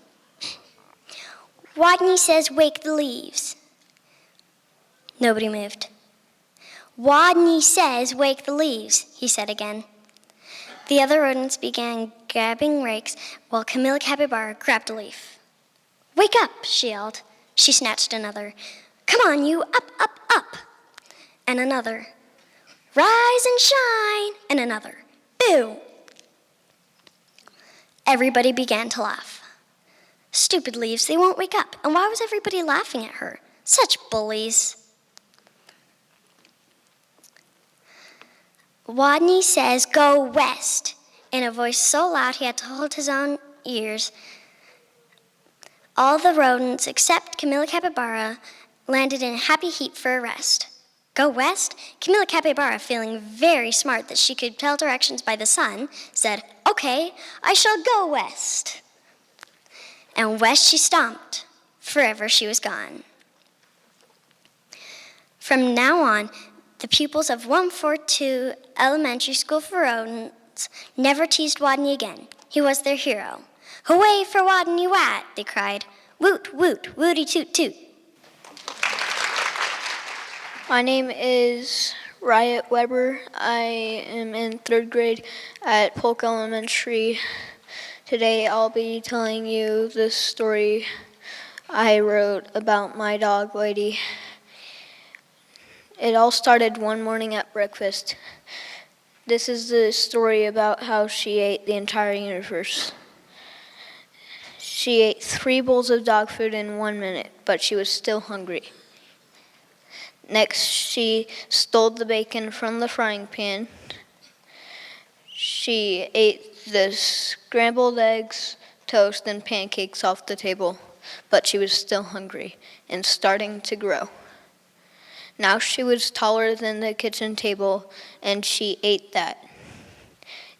Wadney Says wake the leaves. Nobody moved. Wadney Says wake the leaves, he said again. The other rodents began grabbing rakes while Camilla Capybara grabbed a leaf. Wake up, she yelled. She snatched another. Come on, you, up, up, up. And another. Rise and shine. And another. Boo. Everybody began to laugh. Stupid leaves, they won't wake up. And why was everybody laughing at her? Such bullies. Wadney Says go west, in a voice so loud he had to hold his own ears. All the rodents, except Camilla Capybara, landed in a happy heap for a rest. Go west? Camilla Capybara, feeling very smart that she could tell directions by the sun, said, Okay, I shall go west. And west she stomped. Forever she was gone. From now on, the pupils of 142 Elementary School for Rodents never teased Wadney again. He was their hero. Hooray for Wadney Wat, they cried. Woot, woot, wooty toot toot. My name is Riot Weber. I am in 3rd grade at Polk Elementary. Today I'll be telling you the story I wrote about my dog, Lady. It all started one morning at breakfast. This is the story about how she ate the entire universe. She ate 3 bowls of dog food in 1 minute, but she was still hungry. Next, she stole the bacon from the frying pan. She ate the scrambled eggs, toast, and pancakes off the table, but she was still hungry and starting to grow. Now she was taller than the kitchen table, and she ate that.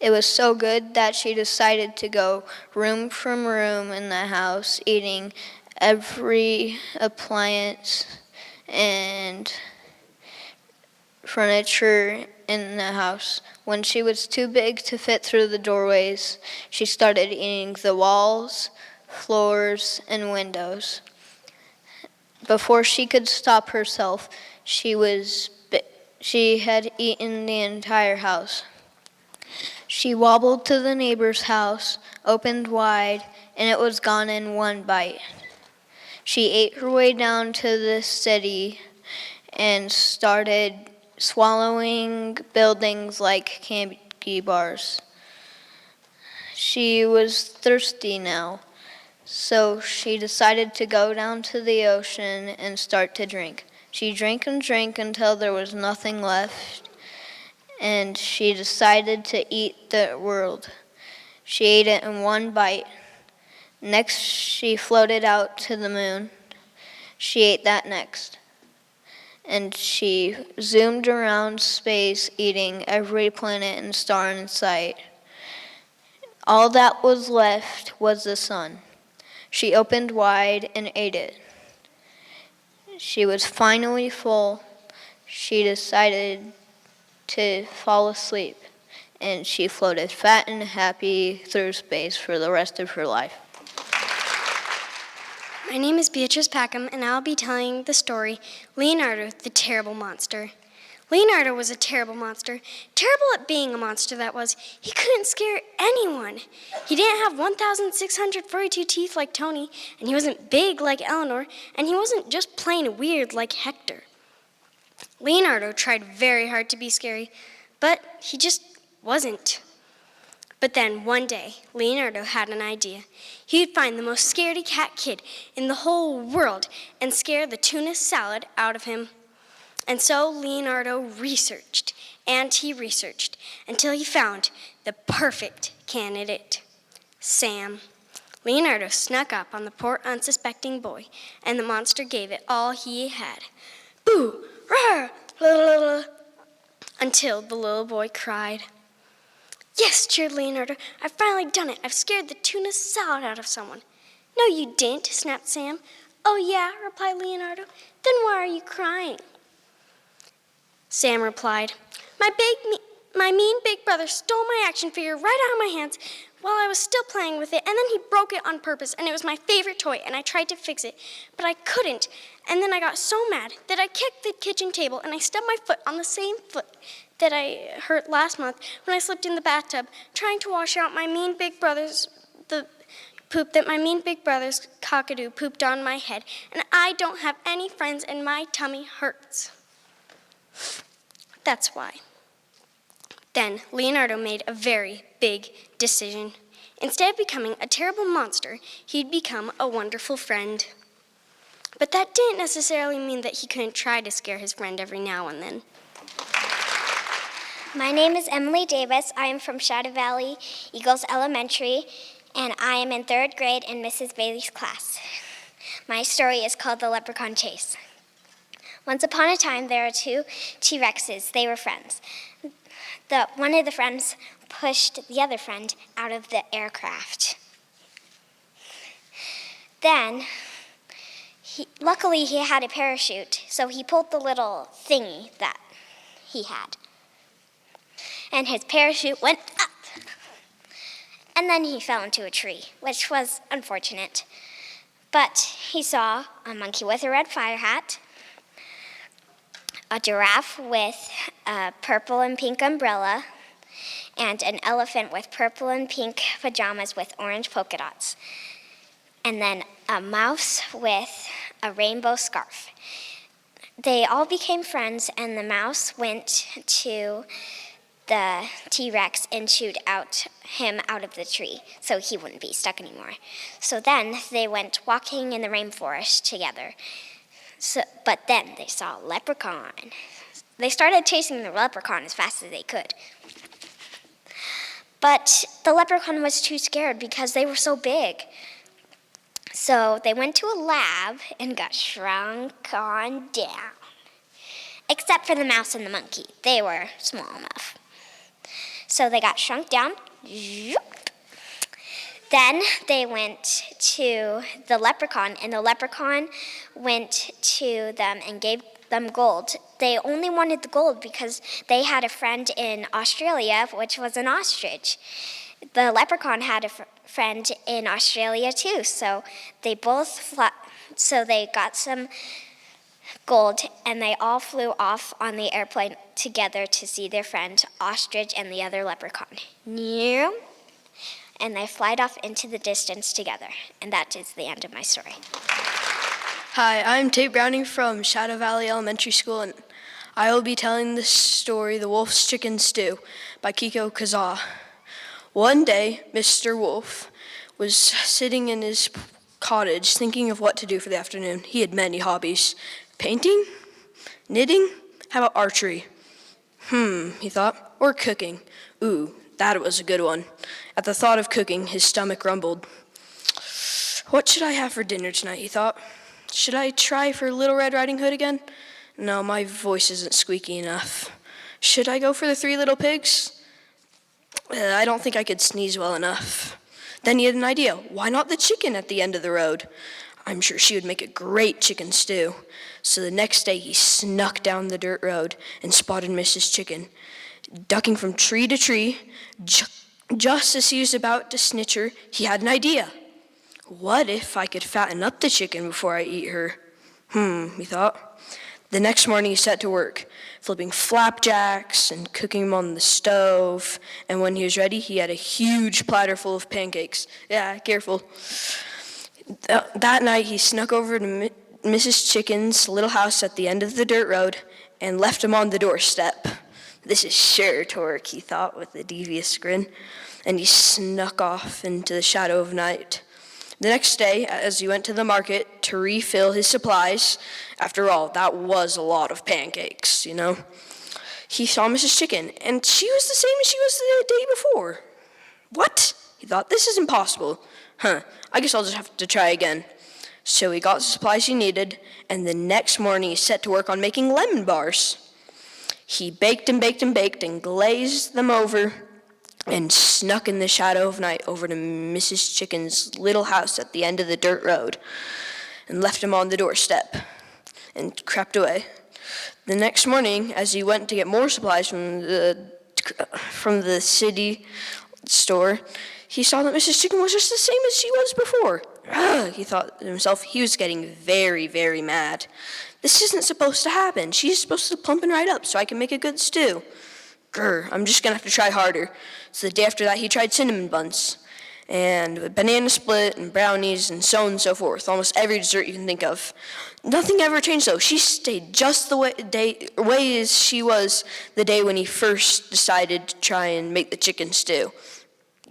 It was so good that she decided to go room from room in the house, eating every appliance and furniture in the house. When she was too big to fit through the doorways, she started eating the walls, floors, and windows. Before she could stop herself, she had eaten the entire house. She wobbled to the neighbor's house, opened wide, and it was gone in 1 bite. She ate her way down to the city and started swallowing buildings like candy bars. She was thirsty now, so she decided to go down to the ocean and start to drink. She drank and drank until there was nothing left, and she decided to eat the world. She ate it in one bite. Next, she floated out to the moon. She ate that next. And she zoomed around space, eating every planet and star in sight. All that was left was the sun. She opened wide and ate it. She was finally full. She decided to fall asleep, and she floated fat and happy through space for the rest of her life. My name is Beatrice Packham, and I'll be telling the story, Leonardo, the Terrible Monster. Leonardo was a terrible monster. Terrible at being a monster, that was. He couldn't scare anyone. He didn't have 1,642 teeth like Tony, and he wasn't big like Eleanor, and he wasn't just plain weird like Hector. Leonardo tried very hard to be scary, but he just wasn't. But then, one day, Leonardo had an idea. He'd find the most scaredy cat kid in the whole world and scare the tuna salad out of him. And so Leonardo researched, and he researched, until he found the perfect candidate, Sam. Leonardo snuck up on the poor unsuspecting boy, and the monster gave it all he had. Boo! Rawr! Blah, blah, blah, until the little boy cried. Yes, cheered Leonardo, I've finally done it. I've scared the tuna salad out of someone. No, you didn't, snapped Sam. Oh, yeah, replied Leonardo. Then why are you crying? Sam replied, my mean big brother stole my action figure right out of my hands while I was still playing with it, and then he broke it on purpose, and it was my favorite toy, and I tried to fix it, but I couldn't. And then I got so mad that I kicked the kitchen table, and I stubbed my foot on the same foot that I hurt last month when I slipped in the bathtub, trying to wash out the poop that my mean big brother's cockadoo pooped on my head, and I don't have any friends, and my tummy hurts. That's why. Then Leonardo made a very big decision. Instead of becoming a terrible monster, he'd become a wonderful friend. But that didn't necessarily mean that he couldn't try to scare his friend every now and then. My name is Emily Davis. I am from Shadow Valley Eagles Elementary, and I am in 3rd grade in Mrs. Bailey's class. My story is called The Leprechaun Chase. Once upon a time, there were 2 T-Rexes. They were friends. One of the friends pushed the other friend out of the aircraft. Then, luckily he had a parachute, so he pulled the little thingy that he had. And his parachute went up. And then he fell into a tree, which was unfortunate. But he saw a monkey with a red fire hat, a giraffe with a purple and pink umbrella, and an elephant with purple and pink pajamas with orange polka dots, and then a mouse with a rainbow scarf. They all became friends, and the mouse went to the T-Rex and chewed him out of the tree so he wouldn't be stuck anymore. So then they went walking in the rainforest together. But then they saw a leprechaun. They started chasing the leprechaun as fast as they could. But the leprechaun was too scared because they were so big. So they went to a lab and got shrunk on down. Except for the mouse and the monkey. They were small enough. So they got shrunk down. Then they went to the leprechaun, and the leprechaun went to them and gave them gold. They only wanted the gold because they had a friend in Australia, which was an ostrich. The leprechaun had a friend in Australia too, so they got some gold, and they all flew off on the airplane together to see their friend ostrich and the other leprechaun. And they flied off into the distance together. And that is the end of my story. Hi, I'm Tate Browning from Shadow Valley Elementary School, and I will be telling the story The Wolf's Chicken Stew by Kiko Kazaw. One day, Mr. Wolf was sitting in his cottage thinking of what to do for the afternoon. He had many hobbies. Painting? Knitting? How about archery? He thought. Or cooking. Ooh, that was a good one. At the thought of cooking, his stomach rumbled. What should I have for dinner tonight, he thought. Should I try for Little Red Riding Hood again? No, my voice isn't squeaky enough. Should I go for the Three Little Pigs? I don't think I could sneeze well enough. Then he had an idea. Why not the chicken at the end of the road? I'm sure she would make a great chicken stew. So the next day he snuck down the dirt road and spotted Mrs. Chicken, ducking from tree to tree. Just as he was about to snitch her, he had an idea. What if I could fatten up the chicken before I eat her? He thought. The next morning he set to work, flipping flapjacks and cooking them on the stove. And when he was ready, he had a huge platter full of pancakes. Yeah, careful. That night he snuck over to Mrs. Chicken's little house at the end of the dirt road and left him on the doorstep. This is sure to work, he thought with a devious grin. And he snuck off into the shadow of night. The next day, as he went to the market to refill his supplies, after all, that was a lot of pancakes, you know, he saw Mrs. Chicken, and she was the same as she was the day before. What? He thought, this is impossible. I guess I'll just have to try again. So he got the supplies he needed, and the next morning he set to work on making lemon bars. He baked and baked and baked and glazed them over and snuck in the shadow of night over to Mrs. Chicken's little house at the end of the dirt road and left him on the doorstep and crept away. The next morning, as he went to get more supplies from the city store, he saw that Mrs. Chicken was just the same as she was before. He thought to himself, he was getting very, very mad. This isn't supposed to happen. She's supposed to plumpen right up so I can make a good stew. I'm just going to have to try harder. So the day after that, he tried cinnamon buns and banana split and brownies and so on and so forth. Almost every dessert you can think of. Nothing ever changed, though. She stayed just the way as she was the day when he first decided to try and make the chicken stew.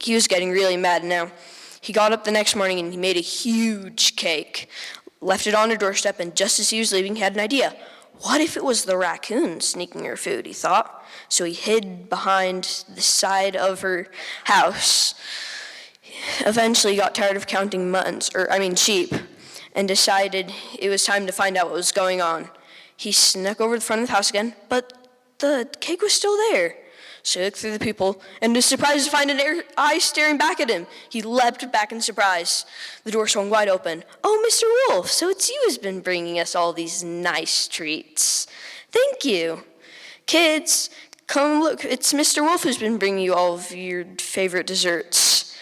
He was getting really mad now. He got up the next morning and he made a huge cake, left it on her doorstep, and just as he was leaving, he had an idea. What if it was the raccoon sneaking her food, he thought. So he hid behind the side of her house. Eventually got tired of counting sheep, and decided it was time to find out what was going on. He snuck over to the front of the house again, but the cake was still there. So he looked through the people, and was surprised to find an eye staring back at him. He leapt back in surprise. The door swung wide open. Oh, Mr. Wolf, so it's you who's been bringing us all these nice treats. Thank you. Kids, come look. It's Mr. Wolf who's been bringing you all of your favorite desserts.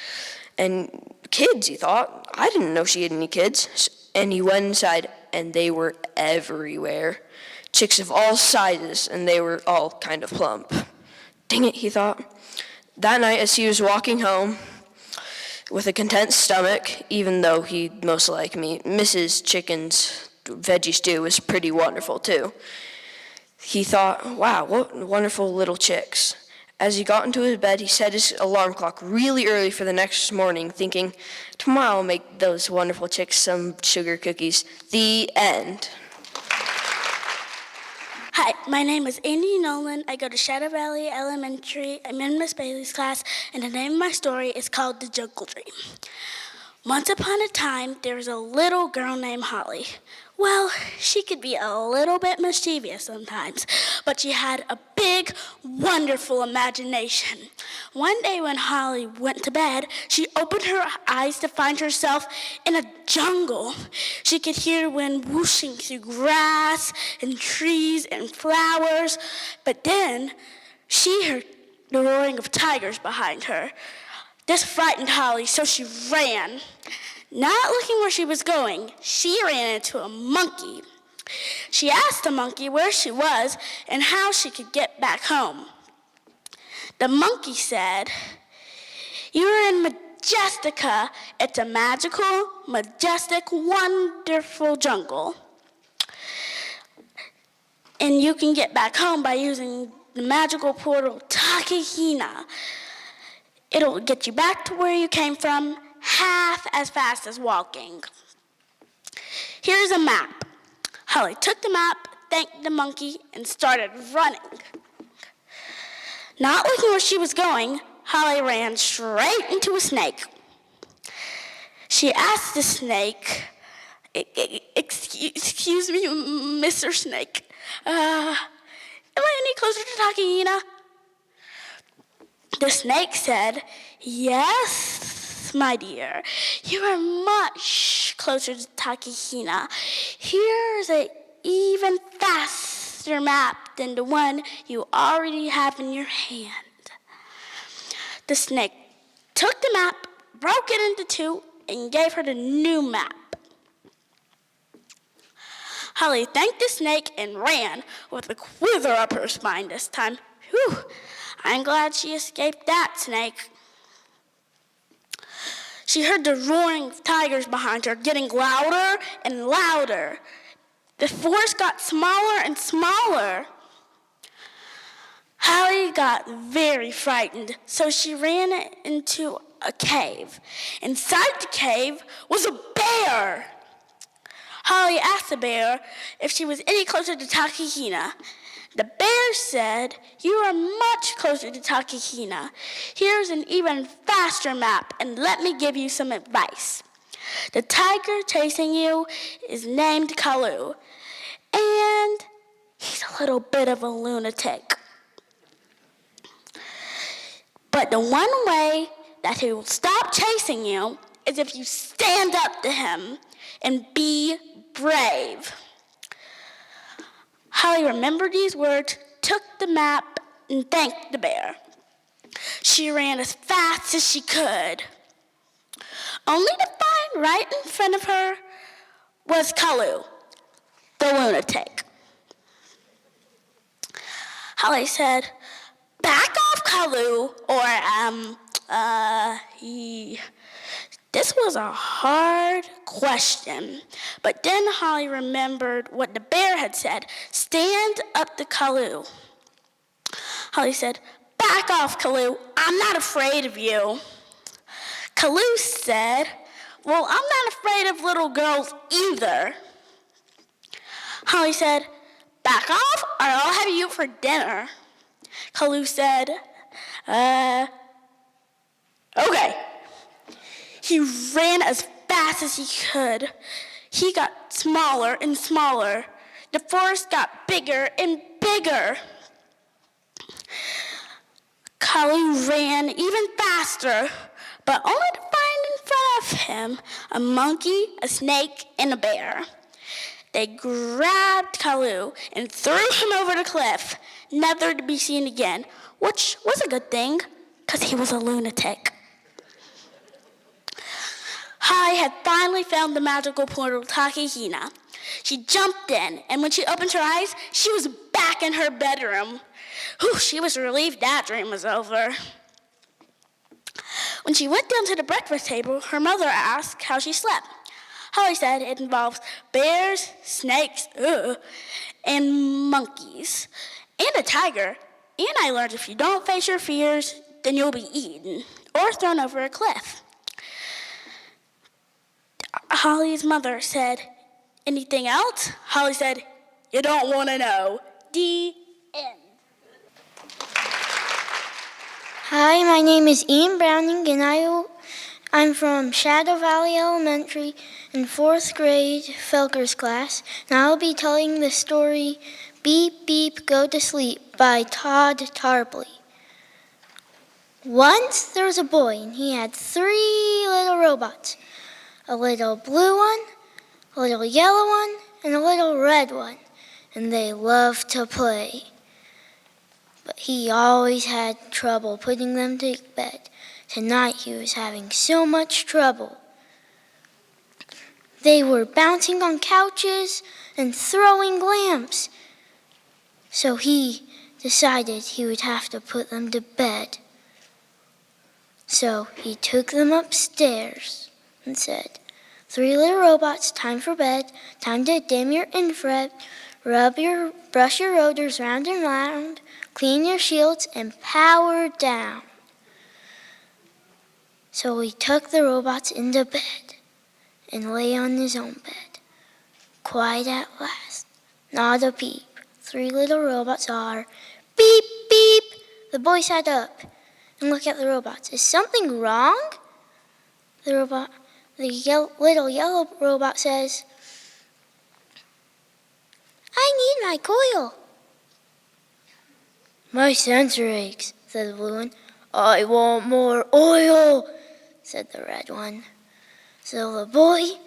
And kids, he thought. I didn't know she had any kids. And he went inside, and they were everywhere. Chicks of all sizes, and they were all kind of plump. Dang it, he thought. That night, as he was walking home with a content stomach, even though he'd most like me, Mrs. Chicken's veggie stew was pretty wonderful, too. He thought, wow, what wonderful little chicks. As he got into his bed, he set his alarm clock really early for the next morning, thinking, tomorrow I'll make those wonderful chicks some sugar cookies. The end. Hi, my name is Andee Nolan. I go to Shadow Valley Elementary. I'm in Miss Bailey's class, and the name of my story is called The Jungle Dream. Once upon a time, there was a little girl named Holly. Well, she could be a little bit mischievous sometimes, but she had a big, wonderful imagination. One day when Holly went to bed, she opened her eyes to find herself in a jungle. She could hear wind whooshing through grass and trees and flowers, but then she heard the roaring of tigers behind her. This frightened Holly, so she ran. Not looking where she was going, she ran into a monkey. She asked the monkey where she was and how she could get back home. The monkey said, "You're in Majestica. It's a magical, majestic, wonderful jungle. And you can get back home by using the magical portal Takahina. It'll get you back to where you came from half as fast as walking. Here's a map. Holly took the map, thanked the monkey, and started running. Not looking where she was going, Holly ran straight into a snake. She asked the snake, excuse me, Mr. Snake, am I any closer to Takahina? The snake said, yes, my dear, you are much closer to Takahina. Here's an even faster map than the one you already have in your hand. The snake took the map, broke it into two, and gave her the new map. Holly thanked the snake and ran with a quiver up her spine this time. Whew, I'm glad she escaped that snake. She heard the roaring of tigers behind her getting louder and louder. The forest got smaller and smaller. Holly got very frightened, so she ran into a cave. Inside the cave was a bear. Holly asked the bear if she was any closer to Takahina. The bear said, you are much closer to Takahina. Here's an even faster map, and let me give you some advice. The tiger chasing you is named Kalu, and he's a little bit of a lunatic. But the one way that he will stop chasing you is if you stand up to him and be brave. Holly remembered these words, took the map, and thanked the bear. She ran as fast as she could, only to find right in front of her was Kalu, the lunatic. Holly said, back off, Kalu, This was a hard question, but then Holly remembered what the bear had said, stand up to Kalu. Holly said, back off, Kalu, I'm not afraid of you. Kalu said, well, I'm not afraid of little girls either. Holly said, back off or I'll have you for dinner. Kalu said, okay. He ran as fast as he could. He got smaller and smaller. The forest got bigger and bigger. Kalu ran even faster, but only to find in front of him a monkey, a snake, and a bear. They grabbed Kalu and threw him over the cliff, never to be seen again, which was a good thing, because he was a lunatic. Holly had finally found the magical portal Takahina. She jumped in, and when she opened her eyes, she was back in her bedroom. Whew, she was relieved that dream was over. When she went down to the breakfast table, her mother asked how she slept. Holly said it involves bears, snakes, and monkeys, and a tiger. And I learned if you don't face your fears, then you'll be eaten or thrown over a cliff. Holly's mother said, anything else? Holly said, you don't want to know. The end. Hi, my name is Ian Browning, and I'm from Shadow Valley Elementary in 4th grade Felker's class, and I'll be telling the story Beep Beep Go to Sleep by Todd Tarpley. Once there was a boy, and he had 3 little robots. A little blue one, a little yellow one, and a little red one, and they loved to play. But he always had trouble putting them to bed. Tonight he was having so much trouble. They were bouncing on couches and throwing lamps. So he decided he would have to put them to bed. So he took them upstairs and said, 3 little robots, time for bed, time to dim your infrared, brush your rotors round and round, clean your shields, and power down. So he took the robots into bed and lay on his own bed. Quiet at last, not a peep. 3 little robots are beep, beep. The boy sat up and looked at the robots. Is something wrong? The little yellow robot says, I need my coil. My sensor aches, said the blue one. I want more oil, said the red one. So the boy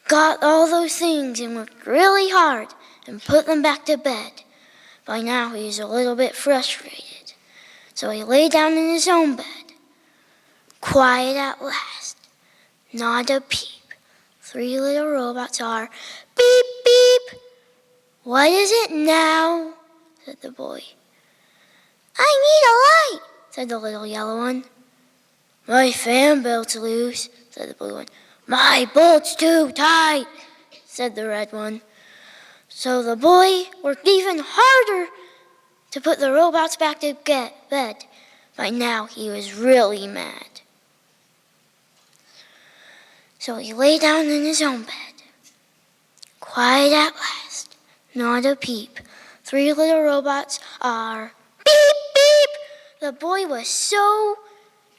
got all those things and worked really hard and put them back to bed. By now he was a little bit frustrated, so he lay down in his own bed. Quiet at last, not a peep. 3 little robots are beep, beep. What is it now? Said the boy. I need a light, said the little yellow one. My fan belt's loose, said the blue one. My bolt's too tight, said the red one. So the boy worked even harder to put the robots back to bed. By now he was really mad. So he lay down in his own bed. Quiet at last, not a peep. 3 little robots are beep, beep. The boy was so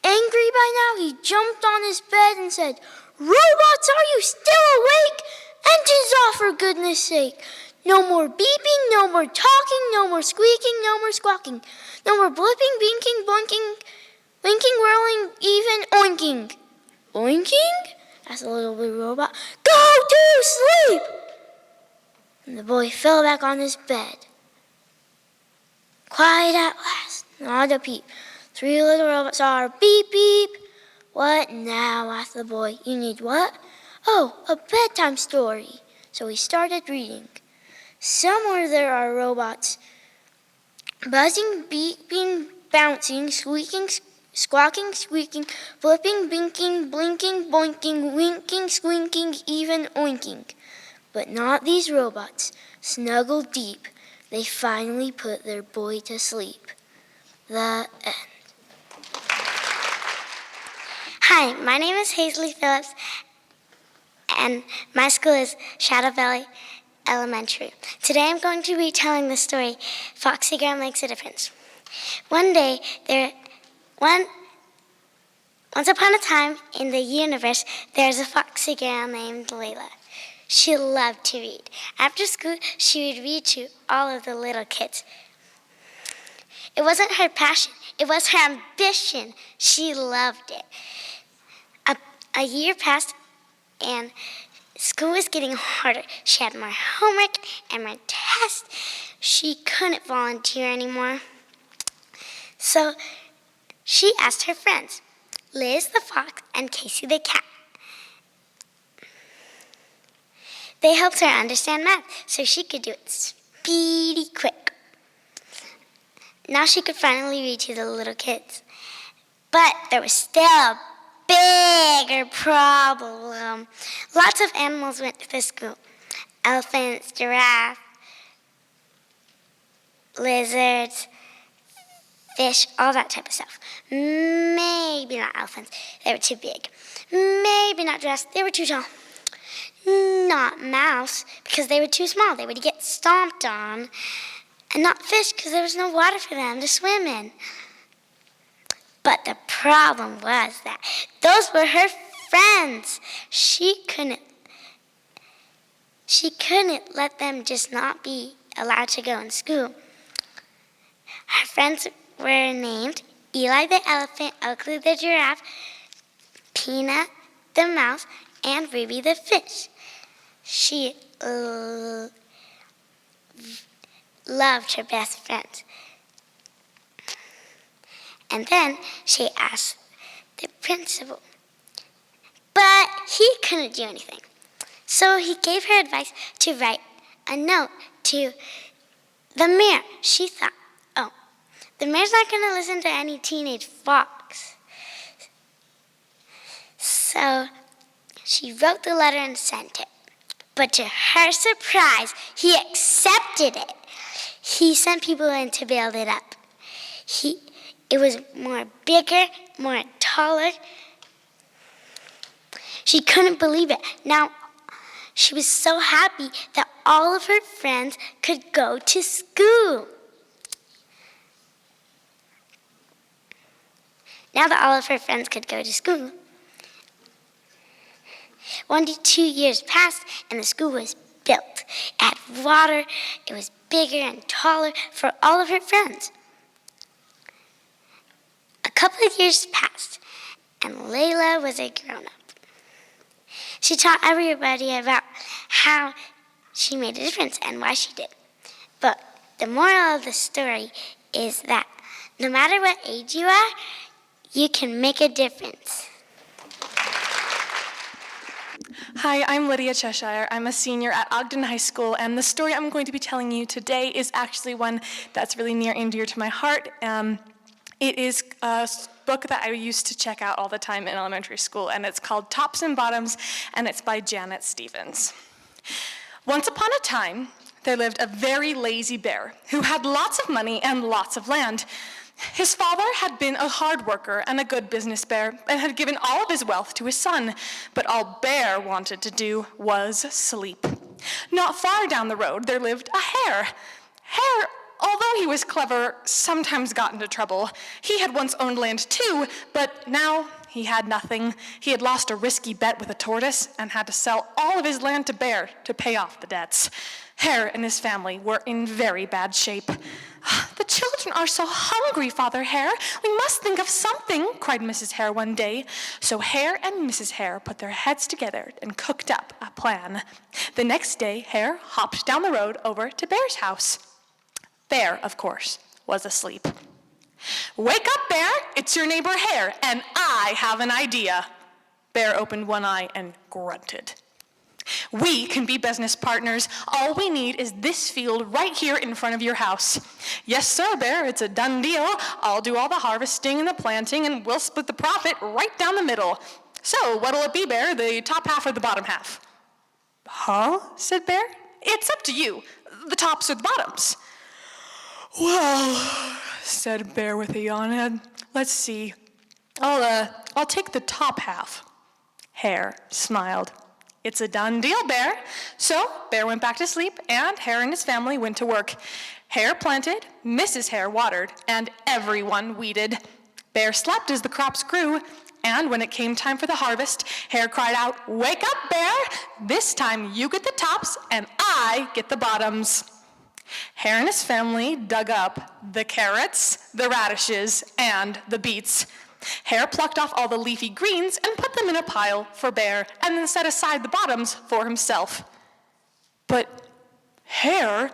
angry by now, he jumped on his bed and said, Robots, are you still awake? Engines off, for goodness sake. No more beeping, no more talking, no more squeaking, no more squawking. No more blipping, binking, blinking, whirling, even oinking. Oinking? Asked the little blue robot. Go to sleep! And the boy fell back on his bed. Quiet at last, not a peep. 3 little robots are beep, beep. What now? Asked the boy. You need what? Oh, a bedtime story. So he started reading. Somewhere there are robots. Buzzing, beeping, bouncing, squeaking, squawking, squeaking, flipping, binking, blinking, boinking, winking, squinking, even oinking. But not these robots. Snuggled deep, they finally put their boy to sleep. The end. Hi, my name is Hayzlee Phillips, and my school is Shadow Valley Elementary. Today I'm going to be telling the story, Foxy Girl Makes a Difference. Once upon a time in the universe, there's a foxy girl named Layla. She loved to read. After school, she would read to all of the little kids. It wasn't her passion, it was her ambition. She loved it. A year passed, and school was getting harder. She had more homework and more tests. She couldn't volunteer anymore. So she asked her friends, Liz the fox and Casey the cat. They helped her understand math so she could do it speedy quick. Now she could finally read to the little kids. But there was still a bigger problem. Lots of animals went to the school. Elephants, giraffe, lizards, fish, all that type of stuff. Maybe not elephants, they were too big. Maybe not giraffes, they were too tall. Not mouse, because they were too small, they would get stomped on. And not fish, because there was no water for them to swim in. But the problem was that those were her friends. She couldn't let them just not be allowed to go in school. Her friends were named Eli the elephant, Oakley the giraffe, Peanut the mouse, and Ruby the fish. She loved her best friends. And then she asked the principal. But he couldn't do anything. So he gave her advice to write a note to the mayor. She thought, oh, the mayor's not going to listen to any teenage fox. So she wrote the letter and sent it. But to her surprise, he accepted it. He sent people in to build it up. It was more bigger, more taller. She couldn't believe it. Now, she was so happy that all of her friends could go to school. Now that all of her friends could go to school, 1 to 2 years passed and the school was built. It had water, it was bigger and taller for all of her friends. A couple of years passed and Layla was a grown-up. She taught everybody about how she made a difference and why she did. But the moral of the story is that no matter what age you are, you can make a difference. Hi, I'm Lydia Cheshire. I'm a senior at Ogden High School, and the story I'm going to be telling you today is actually one that's really near and dear to my heart. It is a book that I used to check out all the time in elementary school, and it's called Tops and Bottoms, and it's by Janet Stevens. Once upon a time, there lived a very lazy bear who had lots of money and lots of land. His father had been a hard worker and a good business bear and had given all of his wealth to his son, but all Bear wanted to do was sleep. Not far down the road, there lived a hare. Hare, although he was clever, sometimes got into trouble. He had once owned land too, but now he had nothing. He had lost a risky bet with a tortoise and had to sell all of his land to Bear to pay off the debts. Hare and his family were in very bad shape. "The children are so hungry, Father Hare. We must think of something," cried Mrs. Hare one day. So Hare and Mrs. Hare put their heads together and cooked up a plan. The next day, Hare hopped down the road over to Bear's house. Bear, of course, was asleep. "Wake up, Bear. It's your neighbor Hare, and I have an idea." Bear opened one eye and grunted. "We can be business partners. All we need is this field right here in front of your house." "Yes, sir, Bear, it's a done deal. I'll do all the harvesting and the planting, and we'll split the profit right down the middle." "So what'll it be, Bear, the top half or the bottom half?" "Huh?" said Bear. "It's up to you. The tops or the bottoms." "Well," said Bear with a yawn, "let's see. I'll take the top half." Hare smiled. "It's a done deal, Bear." So Bear went back to sleep, and Hare and his family went to work. Hare planted, Mrs. Hare watered, and everyone weeded. Bear slept as the crops grew, and when it came time for the harvest, Hare cried out, "Wake up, Bear! This time you get the tops, and I get the bottoms." Hare and his family dug up the carrots, the radishes, and the beets. Hare plucked off all the leafy greens and put them in a pile for Bear, and then set aside the bottoms for himself. "But, Hare,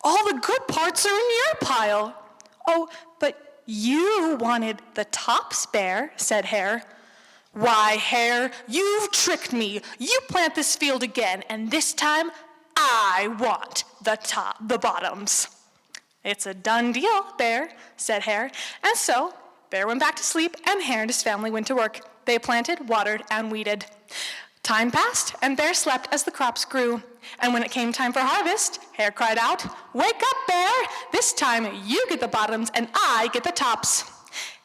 all the good parts are in your pile." "Oh, but you wanted the tops, Bear," said Hare. "Why, Hare, you've tricked me. You plant this field again, and this time I want the bottoms." "It's a done deal, Bear," said Hare, and so Bear went back to sleep, and Hare and his family went to work. They planted, watered, and weeded. Time passed, and Bear slept as the crops grew. And when it came time for harvest, Hare cried out, "Wake up, Bear! This time you get the bottoms, and I get the tops."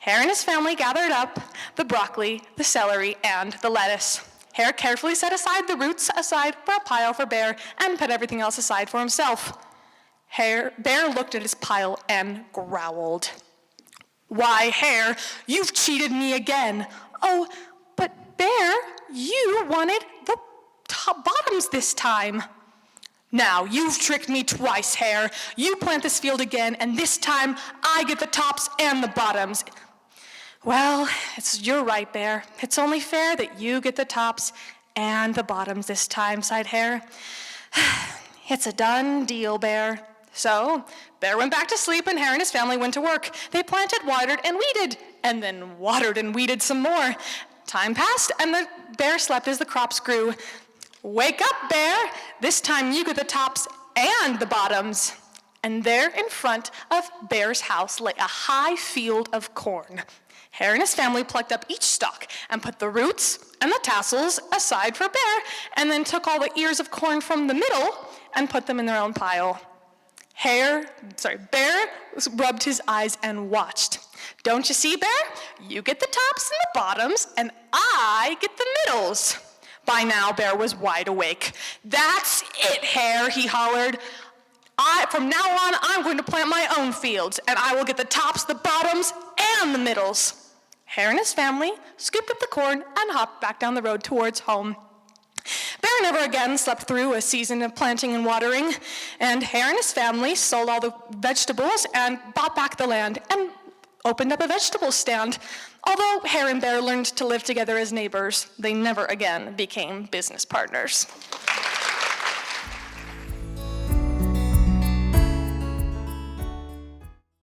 Hare and his family gathered up the broccoli, the celery, and the lettuce. Hare carefully set aside the roots aside for a pile for Bear, and put everything else aside for himself. Bear looked at his pile and growled. "Why, Hare, you've cheated me again." "Oh, but Bear, you wanted the bottoms this time." "Now, you've tricked me twice, Hare. You plant this field again, and this time I get the tops and the bottoms." "Well, you're right, Bear. It's only fair that you get the tops and the bottoms this time," sighed Hare. "It's a done deal, Bear." So Bear went back to sleep, and Hare and his family went to work. They planted, watered, and weeded, and then watered and weeded some more. Time passed, and the Bear slept as the crops grew. "Wake up, Bear! This time you get the tops and the bottoms." And there in front of Bear's house lay a high field of corn. Hare and his family plucked up each stalk and put the roots and the tassels aside for Bear, and then took all the ears of corn from the middle and put them in their own pile. Bear rubbed his eyes and watched. Don't you see, Bear? You get the tops and the bottoms, and I get the middles. By now, Bear was wide awake. That's it, Hare, he hollered. From now on, I'm going to plant my own fields, and I will get the tops, the bottoms, and the middles. Hare and his family scooped up the corn and hopped back down the road towards home. Bear never again slept through a season of planting and watering, and Hare and his family sold all the vegetables and bought back the land and opened up a vegetable stand. Although Hare and Bear learned to live together as neighbors, they never again became business partners.